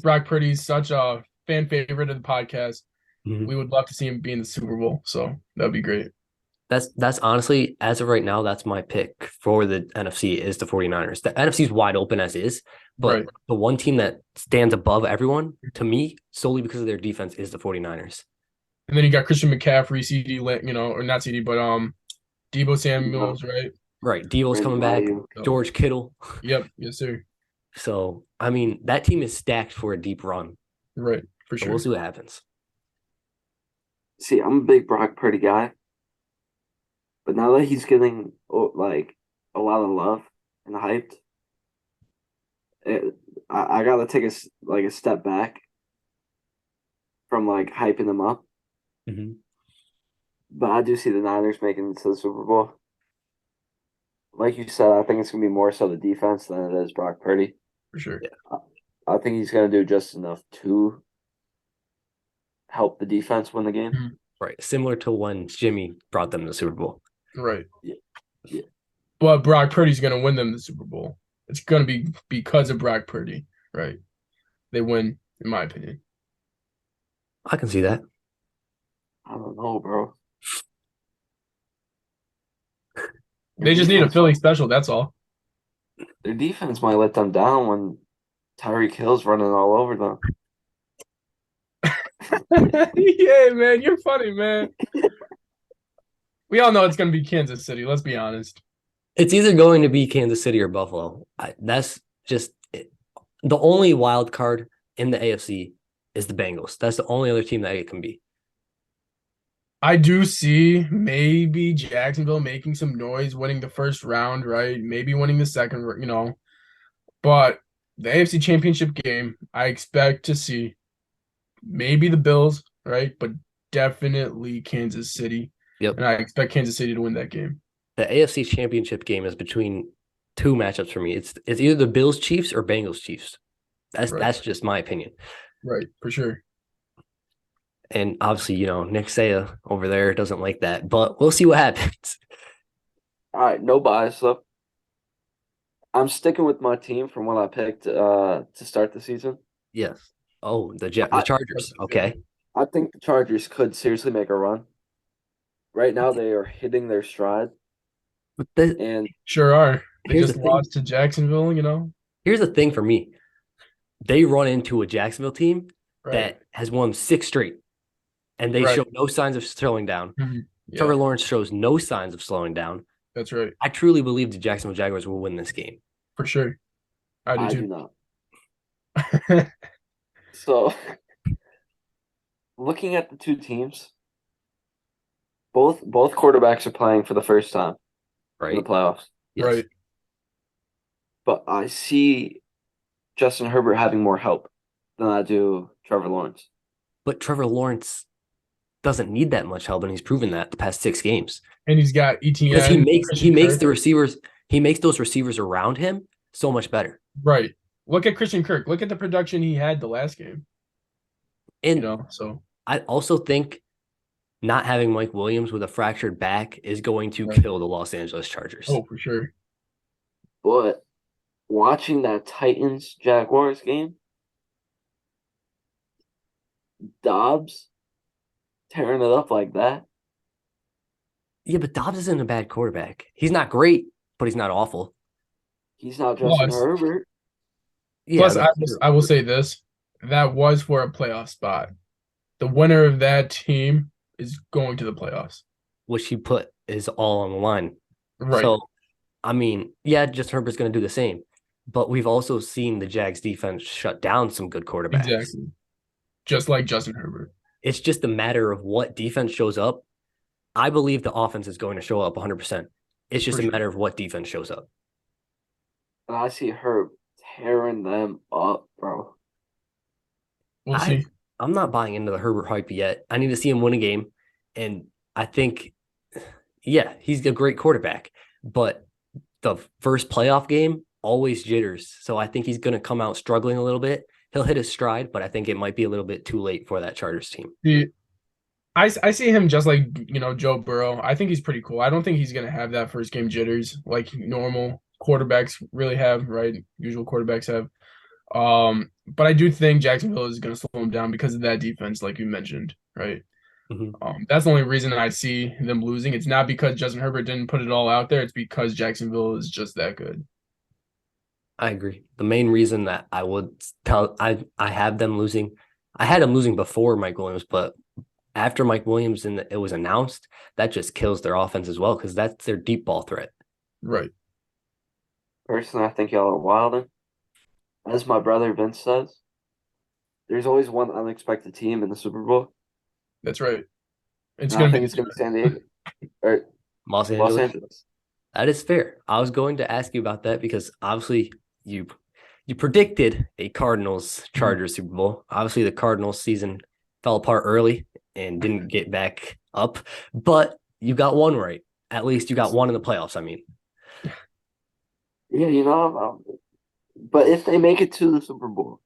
Brock Purdy's such a fan favorite of the podcast. Mm-hmm. We would love to see him be in the Super Bowl. So that'd be great. That's honestly, as of right now, that's my pick for the NFC is the 49ers. The NFC is wide open as is, but the one team that stands above everyone, to me, solely because of their defense, is the 49ers. And then you got Christian McCaffrey, CD, or not CD, but Deebo Samuels, right? Right. Deebo's coming back. George Kittle. Yep. Yes, sir. So, I mean, that team is stacked for a deep run. Right. For sure. We'll see what happens. See, I'm a big Brock Purdy guy. But now that he's getting like a lot of love and hyped, I gotta take a step back from like hyping him up. Mm-hmm. But I do see the Niners making it to the Super Bowl. Like you said, I think it's gonna be more so the defense than it is Brock Purdy. For sure. Yeah. I think he's gonna do just enough to help the defense win the game. Mm-hmm. Right. Similar to when Jimmy brought them to the Super Bowl. Right. Yeah. But Brock Purdy's going to win them the Super Bowl. It's going to be because of Brock Purdy, right? They win, in my opinion. I can see that. I don't know, bro. They just need a Philly special. That's all. Their defense might let them down when Tyreek Hill's running all over them. Yeah, man, you're funny, man. We all know it's going to be Kansas City. Let's be honest. It's either going to be Kansas City or Buffalo. That's just it. The only wild card in the AFC is the Bengals. That's the only other team that it can be. I do see maybe Jacksonville making some noise, winning the first round, right? Maybe winning the second, But the AFC Championship game, I expect to see maybe the Bills, right? But definitely Kansas City. Yep. And I expect Kansas City to win that game. The AFC Championship game is between two matchups for me. It's either the Bills Chiefs or Bengals Chiefs. That's just my opinion. Right, for sure. And obviously, Nick Saya over there doesn't like that, but we'll see what happens. All right, no bias though. I'm sticking with my team from what I picked to start the season. Yes. Oh, the Chargers. Okay. I think the Chargers could seriously make a run. Right now, they are hitting their stride. And sure are. They just lost to Jacksonville, Here's the thing for me. They run into a Jacksonville team that has won 6 straight, and they show no signs of slowing down. Mm-hmm. Yeah. Trevor Lawrence shows no signs of slowing down. That's right. I truly believe the Jacksonville Jaguars will win this game. For sure. I do not. So, looking at the two teams, both quarterbacks are playing for the first time in the playoffs. Yes. Right. But I see Justin Herbert having more help than I do Trevor Lawrence. But Trevor Lawrence doesn't need that much help, and he's proven that the past 6 games. And he's got ETN. Because he makes the receivers, he makes those receivers around him so much better. Right. Look at Christian Kirk. Look at the production he had the last game. And so I also think not having Mike Williams with a fractured back is going to kill the Los Angeles Chargers. Oh, for sure. But watching that Titans-Jaguars game, Dobbs tearing it up like that. Yeah, but Dobbs isn't a bad quarterback. He's not great, but he's not awful. He's not Justin Herbert. Yeah, plus, I will say this. That was for a playoff spot. The winner of that team is going to the playoffs. Which he put is all on the line. Right. So, I mean, yeah, Justin Herbert's going to do the same. But we've also seen the Jags defense shut down some good quarterbacks. Exactly. Just like Justin Herbert. It's just a matter of what defense shows up. I believe the offense is going to show up 100%. It's just a matter of what defense shows up. And I see Herb tearing them up, bro. We'll see. I'm not buying into the Herbert hype yet. I need to see him win a game. And I think, yeah, he's a great quarterback. But the first playoff game always jitters. So I think he's going to come out struggling a little bit. He'll hit his stride, but I think it might be a little bit too late for that Chargers team. I see him just like, Joe Burrow. I think he's pretty cool. I don't think he's going to have that first game jitters like normal quarterbacks really have, right? Usual quarterbacks have. But I do think Jacksonville is going to slow him down because of that defense, like you mentioned, right? Mm-hmm. That's the only reason I see them losing. It's not because Justin Herbert didn't put it all out there. It's because Jacksonville is just that good. I agree. The main reason that I would tell I have them losing, I had them losing before Mike Williams, but after Mike Williams and it was announced, that just kills their offense as well because that's their deep ball threat. Right. Personally, I think y'all are wilding. As my brother Vince says, there's always one unexpected team in the Super Bowl. That's right. It's going to be San Diego or Los Angeles. That is fair. I was going to ask you about that because obviously you predicted a Cardinals-Chargers Super Bowl. Obviously, the Cardinals season fell apart early and didn't get back up, but you got one right. At least you got one in the playoffs, I mean. Yeah, but if they make it to the Super Bowl,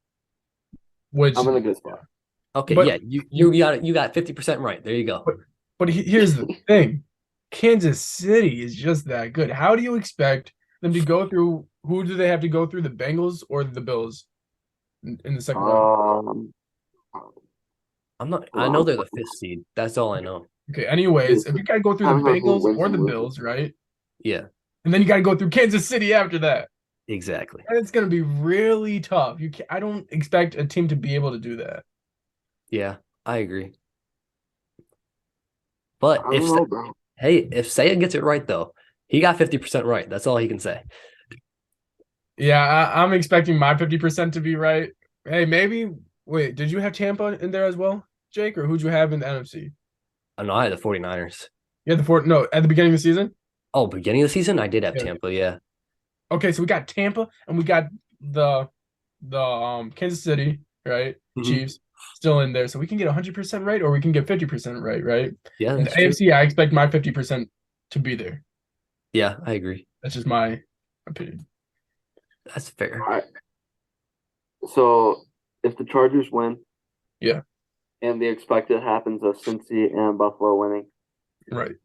I'm in a good spot. Okay, but, yeah, you got 50% right. There you go. But here's the thing. Kansas City is just that good. How do you expect them to go through? Who do they have to go through, the Bengals or the Bills in the second round? I know they're the 5th seed. That's all I know. Okay, anyways, if you got to go through the Bengals or the Bills, right? Yeah. And then you got to go through Kansas City after that. Exactly. And it's going to be really tough. I don't expect a team to be able to do that. Yeah, I agree. But I don't know, bro. if Saya gets it right though, he got 50% right. That's all he can say. Yeah, I'm expecting my 50% to be right. Hey, maybe. Wait, did you have Tampa in there as well, Jake, or who'd you have in the NFC? Oh, no, I had the 49ers. You had the four. No, at the beginning of the season. Oh, beginning of the season, I did have Yeah. Tampa. Yeah. Okay, so we got Tampa and we got the Kansas City, right? Mhm. Chiefs still in there, so we can get 100% right, or we can get 50% right, right? Yeah, And the that's true. AFC, I expect my 50% to be there. Yeah, I agree. That's just my opinion. That's fair. All right. So if the Chargers win Yeah, and the expected happens of Cincy and Buffalo winning, right.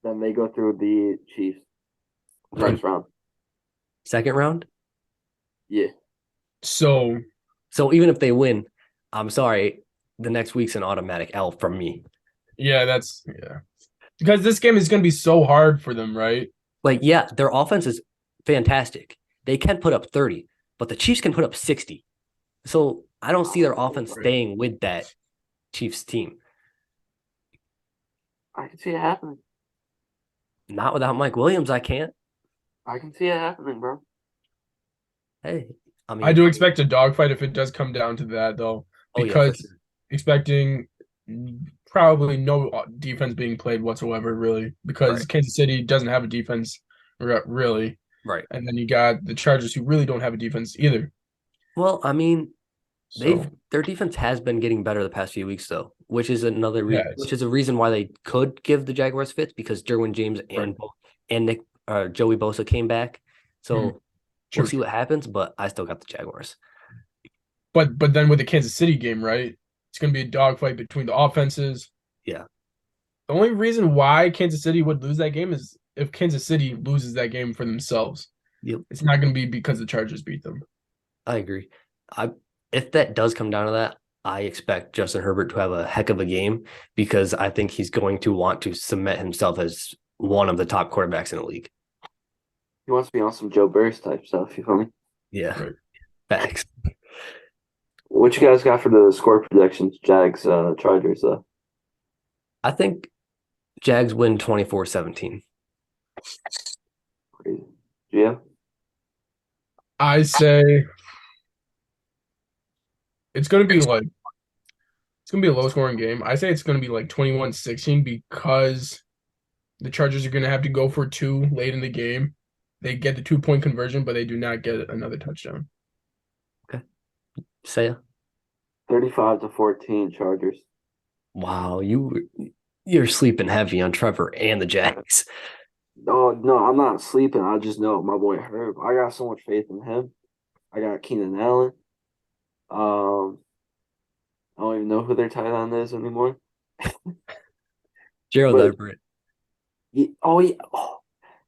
then they go through the Chiefs Right. next round. Second round. Yeah. So So even if they win, I'm sorry, the next week's an automatic L from me. yeah, because this game is going to be so hard for them, right? Like, yeah, their offense is fantastic. They can put up 30, but the Chiefs can put up 60. So I don't see their offense Right. staying with that Chiefs team. I can see it happening. Not without Mike Williams, I can't. I can see it happening, bro. Hey, I I mean, do expect a dogfight if it does come down to that, though, oh yeah, for because sure. expecting probably no defense being played whatsoever, really, because Right, Kansas City doesn't have a defense, really. right. And then you got the Chargers who really don't have a defense either. Well, I mean, So, their defense has been getting better the past few weeks though, which is yes, which is a reason why they could give the Jaguars fits because Derwin James right. and Nick Joey Bosa came back. Mhm. So we'll True. see what happens, but I still got the Jaguars. But then with the Kansas City game, right? It's going to be a dogfight between the offenses. Yeah. The only reason why Kansas City would lose that game is if Kansas City loses that game for themselves. Yep. It's not going to be because the Chargers beat them. I agree. I If that does come down to that, I expect Justin Herbert to have a heck of a game because I think he's going to want to cement himself as one of the top quarterbacks in the league. He wants to be on some Joe Burrow type stuff. You feel me? Yeah. Right. Facts. What you guys got for the score predictions? Jags, Chargers. I think Jags win 24-17. Crazy. Yeah. I say it's going to be like it's going to be a low scoring game. I say it's going to be like 21-16 because the Chargers are going to have to go for two late in the game. They get the 2-point conversion, but they do not get another touchdown. Okay. Say 35-14 Chargers. wow, you're sleeping heavy on Trevor and the Jags. No, no, I'm not sleeping. I just know my boy Herb. I got so much faith in him. I got Keenan Allen. I don't even know who their tight end is anymore. Gerald But Everett.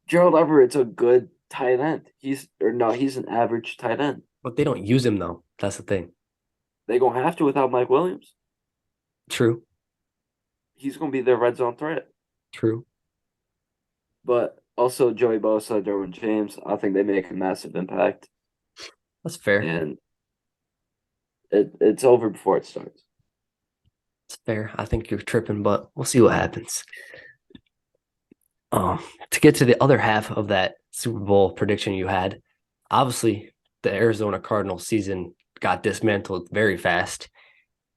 Gerald Everett's a good tight end. He's an average tight end. But they don't use him though. That's the thing. They gonna have to without Mike Williams. True. He's gonna be their red zone threat. True. But also Joey Bosa, Derwin James, I think they make a massive impact. That's fair. And it's over before it starts. It's fair. I think you're tripping, but we'll see what happens. To get to the other half of that Super Bowl prediction you had, obviously the Arizona Cardinals season got dismantled very fast.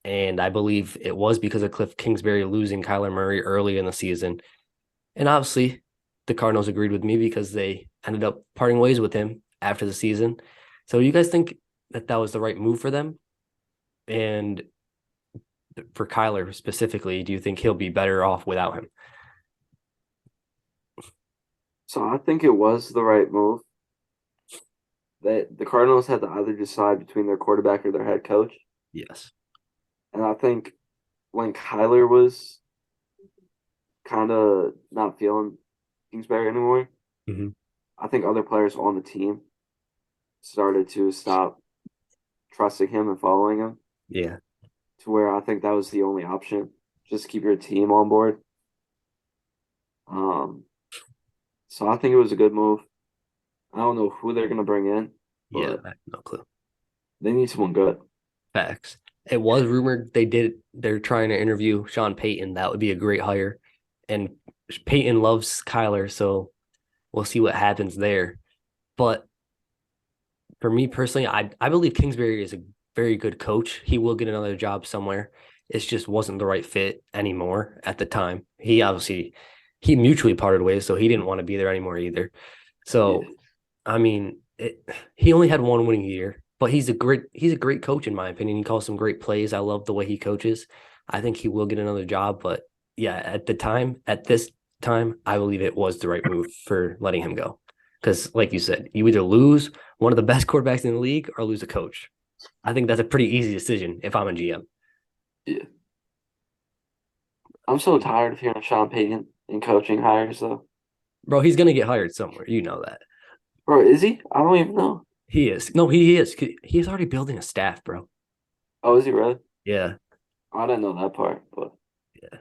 And I believe it was because of Cliff Kingsbury losing Kyler Murray early in the season. And obviously the Cardinals agreed with me because they ended up parting ways with him after the season. So you guys think that was the right move for them? And for Kyler specifically, do you think he'll be better off without him? So I think it was the right move. That the Cardinals had to either decide between their quarterback or their head coach. Yes. And I think when Kyler was kind of not feeling Kingsbury anymore, Mm-hmm. I think other players on the team started to stop trusting him and following him Yeah. to where I think that was the only option, just keep your team on board. So I think it was a good move. I don't know who they're gonna bring in, Yeah, but I have no clue. they need someone good. Facts. It was rumored they're trying to interview Sean Payton. That would be a great hire. And Payton loves Kyler, so we'll see what happens there. But for me personally, I believe Kingsbury is a very good coach. He will get another job somewhere. It just wasn't the right fit anymore at the time. He mutually parted ways, so he didn't want to be there anymore either. Yeah, So I mean, he only had one winning year, but he's a great coach in my opinion. He calls some great plays. I love the way he coaches. I think he will get another job, but yeah, at this time, I believe it was the right move for letting him go. Because, like you said, you either lose one of the best quarterbacks in the league or lose a coach. I think that's a pretty easy decision if I'm a GM. yeah. I'm so tired of hearing Sean Payton in coaching hires though. Bro, he's gonna get hired somewhere. You know that. Bro, is he? I don't even know. He is. No, he is. He is already building a staff, bro. Oh, is he really? Yeah. I didn't know that part, but Yeah.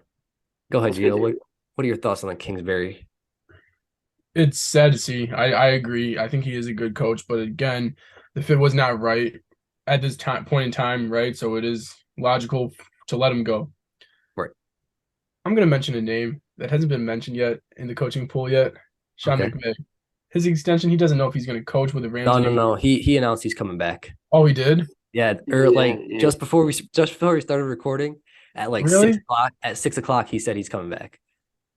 Go ahead, that's good Gio. to hear. What are your thoughts on the Kingsbury? It's sad to see. I agree. I think he is a good coach, but again, the fit was not right at this time point in time, right? So it is logical to let him go. Right. I'm gonna mention a name that hasn't been mentioned yet in the coaching pool yet. Sean Okay. McVay. His extension, he doesn't know if he's gonna coach with the Rams No, no, anymore. no. He announced he's coming back. Oh, he did? Yeah, or Yeah, like yeah. just before we started recording, at like six Really? o'clock. At 6 o'clock, he said he's coming back.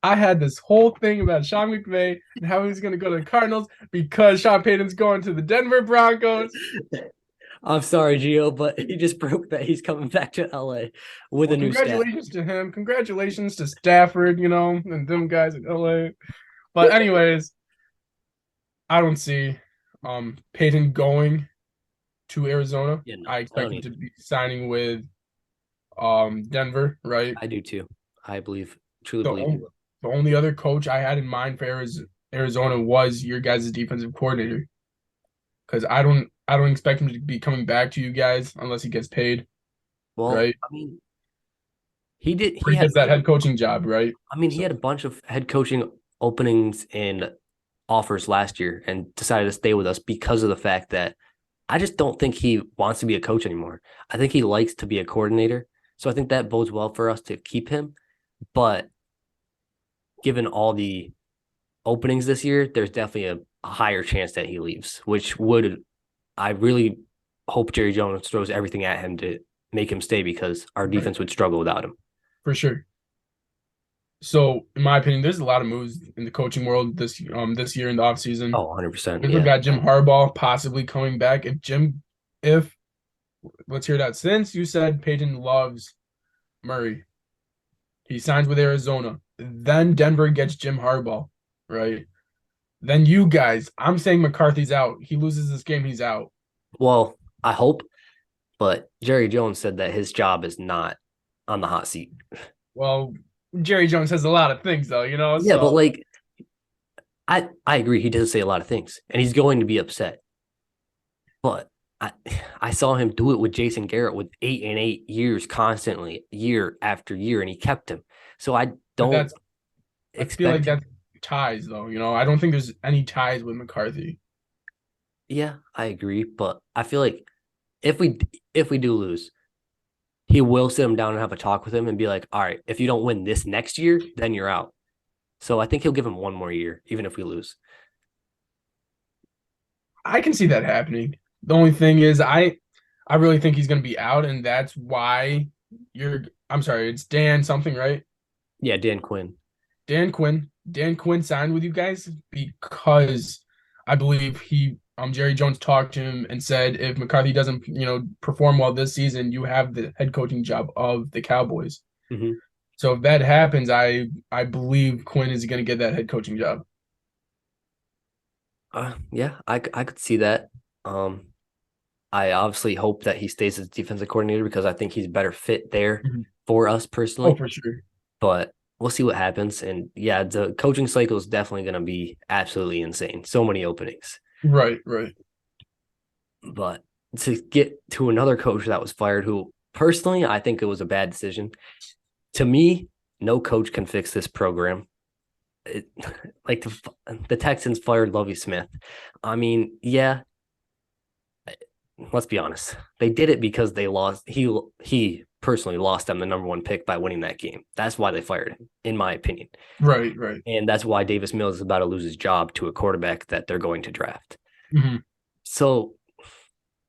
I had this whole thing about Sean McVay and how he's gonna go to the Cardinals because Sean Payton's going to the Denver Broncos. I'm sorry, Gio, but he just broke that he's coming back to LA with Well, a new staff. congratulations to him. Congratulations to Stafford, and them guys in LA. But anyways, I don't see Peyton going to Arizona. Yeah, no, I I expect don't him to either. be signing with Denver, right? I do too. Truly The believe he only, will. the only other coach I had in mind for Arizona was your guys' defensive coordinator. Because I don't expect him to be coming back to you guys unless he gets paid, Well, right? I mean, he did. Or he gets that head coaching job, right? He So had a bunch of head coaching openings and offers last year, and decided to stay with us because of the fact that I just don't think he wants to be a coach anymore. I think he likes to be a coordinator. So I think that bodes well for us to keep him. But given all the openings this year, there's definitely a higher chance that he leaves, I really hope Jerry Jones throws everything at him to make him stay because our right, defense would struggle without him. for sure. So in my opinion, there's a lot of moves in the coaching world this year in the offseason. Oh, 100%. We Yeah. got Jim Harbaugh possibly coming back. If let's hear that. Since you said Peyton loves Murray, he signs with Arizona. Then Denver gets Jim Harbaugh, right? Then you guys, I'm saying McCarthy's out. He loses this game, he's out. Well, I hope, but Jerry Jones said that his job is not on the hot seat. Well, Jerry Jones has a lot of things though. Yeah, but So like I agree he doesn't say a lot of things and he's going to be upset. But I I saw him do it with Jason Garrett with 8 and 8 years constantly, year after year, and he kept him. So I but don't I feel like expect that's ties though. I don't think there's any ties with McCarthy. yeah, I agree. But I feel like if we if we do lose, he will sit him down and have a talk with him and be like, all right, if you don't win this next year, then you're out. So I think he'll give him one more year, even if we lose. I can see that happening. The only thing is I really think he's gonna be out, and that's why I'm sorry, it's Dan something, right? Yeah, Dan Quinn. Dan Quinn. Dan Quinn signed with you guys because I believe Jerry Jones talked to him and said if McCarthy doesn't, perform well this season, you have the head coaching job of the Cowboys. Mm-hmm. So if that happens, I believe Quinn is going to get that head coaching job. Yeah, I could see that. Um, I obviously hope that he stays as defensive coordinator because I think he's a better fit there Mhm. for us Oh, personally. for sure. But we'll see what happens. And yeah, the coaching cycle is definitely going to be absolutely insane. So many openings. Right, right. But to get to another coach that was fired, who personally I think it was a bad decision. To me, no coach can fix this program. it, like the Texans fired Lovie Smith. I mean, yeah, let's be honest. They did it because they lost. He personally lost them the number one pick by winning that game. That's why they fired him, in my opinion. Right, right. And that's why Davis Mills is about to lose his job to a quarterback that they're going to draft. Mm-hmm. So,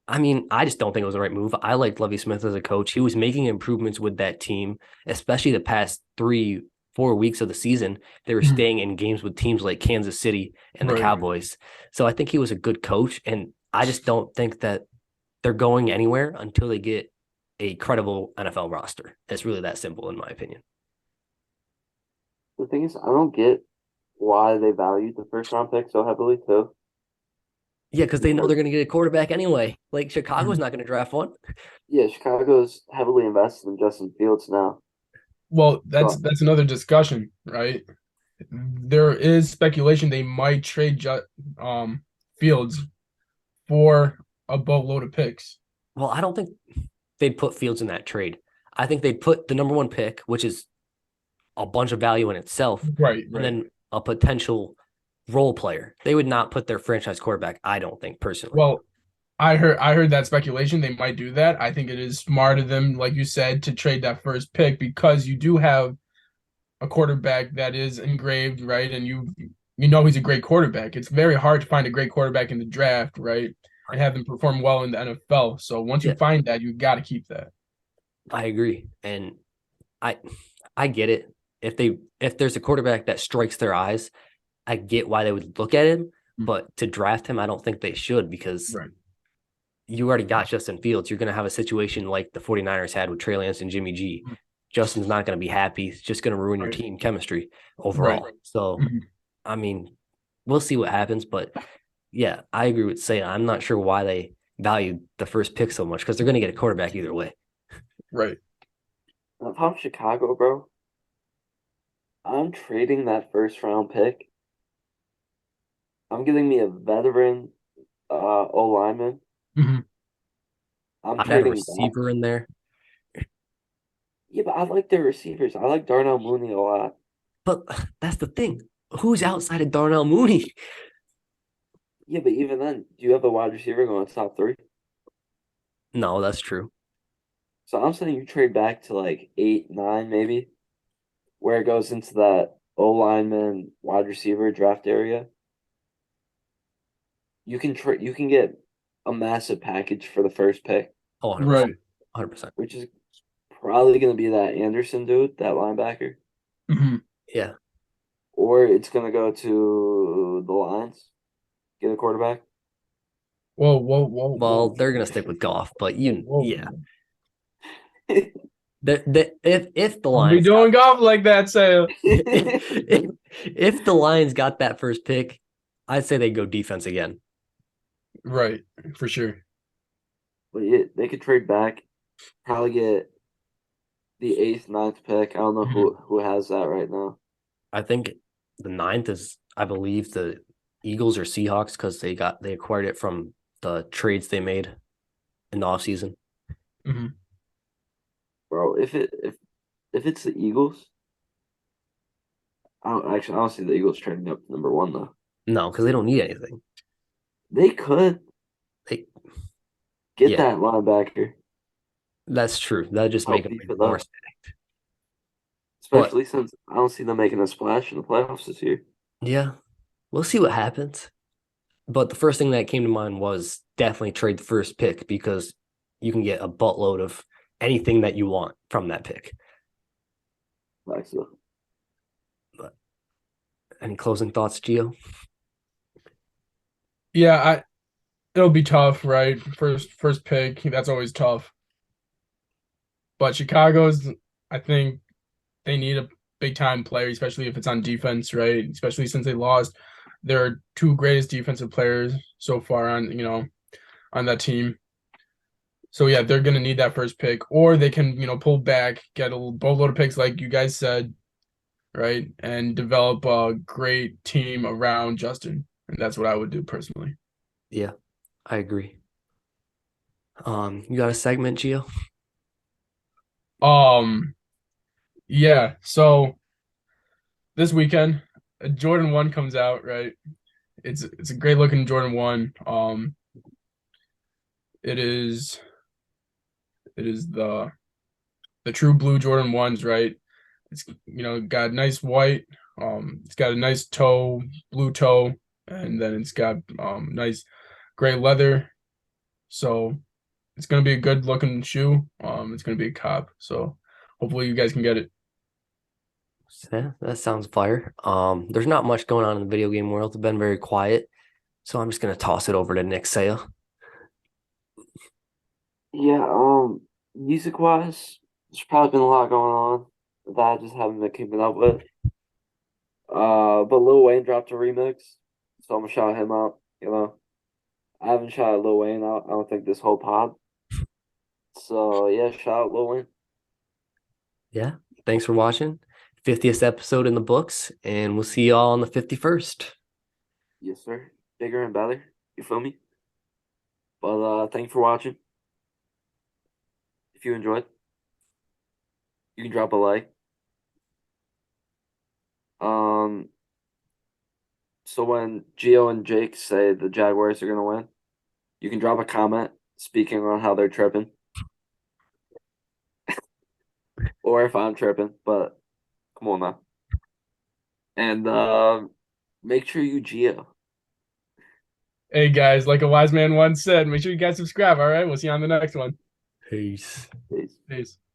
I mean, I just don't think it was the right move. I liked Lovie Smith as a coach. He was making improvements with that team, especially the past 3-4 weeks of the season. They were Mm-hmm. staying in games with teams like Kansas City and the Right. Cowboys. So I think he was a good coach. And I just don't think that they're going anywhere until they get a credible NFL roster. It's really that simple, in my opinion. The thing is, I don't get why they valued the first round pick so heavily too. Yeah, because they know they're going to get a quarterback anyway. Like Chicago's Mm-hmm. not going to draft one. Yeah, Chicago's heavily invested in Justin Fields now. Well, So that's another discussion, right? There is speculation they might trade Fields for a boatload of picks. Well, I don't think they'd put Fields in that trade. I think they'd put the number one pick, which is a bunch of value in itself, Right, and right. then a potential role player. They would not put their franchise quarterback, I don't think, personally. Well, I heard that speculation they might do that. I think it is smart of them, like you said, to trade that first pick because you do have a quarterback that is engraved, right? And you know he's a great quarterback. It's very hard to find a great quarterback in the draft, right? And have them perform well in the NFL. So once you Yeah, find that, you got to keep that. I agree. And I I get it. If there's a quarterback that strikes their eyes, I get why they would look at him, but to draft him, I don't think they should because Right. you already got Justin Fields. You're going to have a situation like the 49ers had with Trey Lance and Jimmy G. Justin's not going to be happy. It's just going to ruin your Right. team chemistry Right. overall. So, Mhm. I mean, we'll see what happens. But yeah, I agree with Say. I'm not sure why they valued the first pick so much because they're going to get a quarterback either way. Right. if I'm Chicago, bro, I'm trading that first round pick. I'm getting me a veteran O lineman. Mhm. I'm I'd add a trading that. receiver in there. Yeah, but I like their receivers. I like Darnell Mooney a lot. But that's the thing. Who's outside of Darnell Mooney? Yeah, but even then, do you have a wide receiver going top three? No, that's true. So I'm saying you trade back to like 8, 9, maybe, where it goes into that O lineman wide receiver draft area. You can get a massive package for the first pick, Oh, 100%. Right. 100%. which is probably going to be that Anderson dude, that linebacker, Mhm. Yeah. or it's going to go to the Lions, get a quarterback. Whoa, whoa, whoa, Well, whoa, they're going to stick with golf, but whoa, whoa. yeah. If the Don't be Lions got doing golf like that, Sam. if the Lions got that first pick, I'd say they go defense again. Right, for sure. But yeah, they could trade back, probably get the eighth, ninth pick. I don't know Mhm. who has that right now. I think the ninth is, I believe, the Eagles or Seahawks because they acquired it from the trades they made in the offseason. Mhm. Bro, if it's the Eagles, I don't see the Eagles trading up to number one though. No, because they don't need anything. They could They, get yeah, that linebacker, that's true. That just make help them beef even it more up, stacked. But especially since I don't see them making a splash in the playoffs this year. yeah, we'll see what happens. But the first thing that came to mind was definitely trade the first pick because you can get a buttload of anything that you want from that pick. Like, so, But any closing thoughts, Gio? Yeah, it'll be tough, right? First pick, that's always tough. But Chicago's, I think they need a big time player, especially if it's on defense, right? Especially since they lost their two greatest defensive players so far on that team. So yeah, they're gonna need that first pick, or they can pull back, get a boatload of picks like you guys said, right, and develop a great team around Justin, and that's what I would do personally. Yeah, I agree. You got a segment, Gio? Um, yeah. So this weekend, a Jordan 1 comes out, right? It's a great looking Jordan 1. It is the true blue Jordan 1s, right? It's got nice white, it's got a nice toe, blue toe, and then it's got nice gray leather. So it's gonna be a good looking shoe. It's gonna be a cop. So hopefully you guys can get it. Yeah, that sounds fire. There's not much going on in the video game world. It's been very quiet. So I'm just gonna toss it over to Nick Saya. Yeah, music wise, there's probably been a lot going on that I just haven't been keeping up with. But Lil Wayne dropped a remix, so I'm gonna shout him out. I haven't shouted Lil Wayne out, I don't think this whole pod. So yeah, shout out Lil Wayne. Yeah. Thanks for watching. 50th episode in the books, and we'll see y'all on the 51st. Yes, sir. Bigger and better. You feel me? But thank you for watching. If you enjoyed, you can drop a like. So when Gio and Jake say the Jaguars are gonna win, you can drop a comment speaking on how they're tripping. Or if I'm tripping, but come on now. And make sure you Gio. Hey guys, like a wise man once said, make sure you guys subscribe. All right, we'll see you on the next one. Peace. Peace. Peace.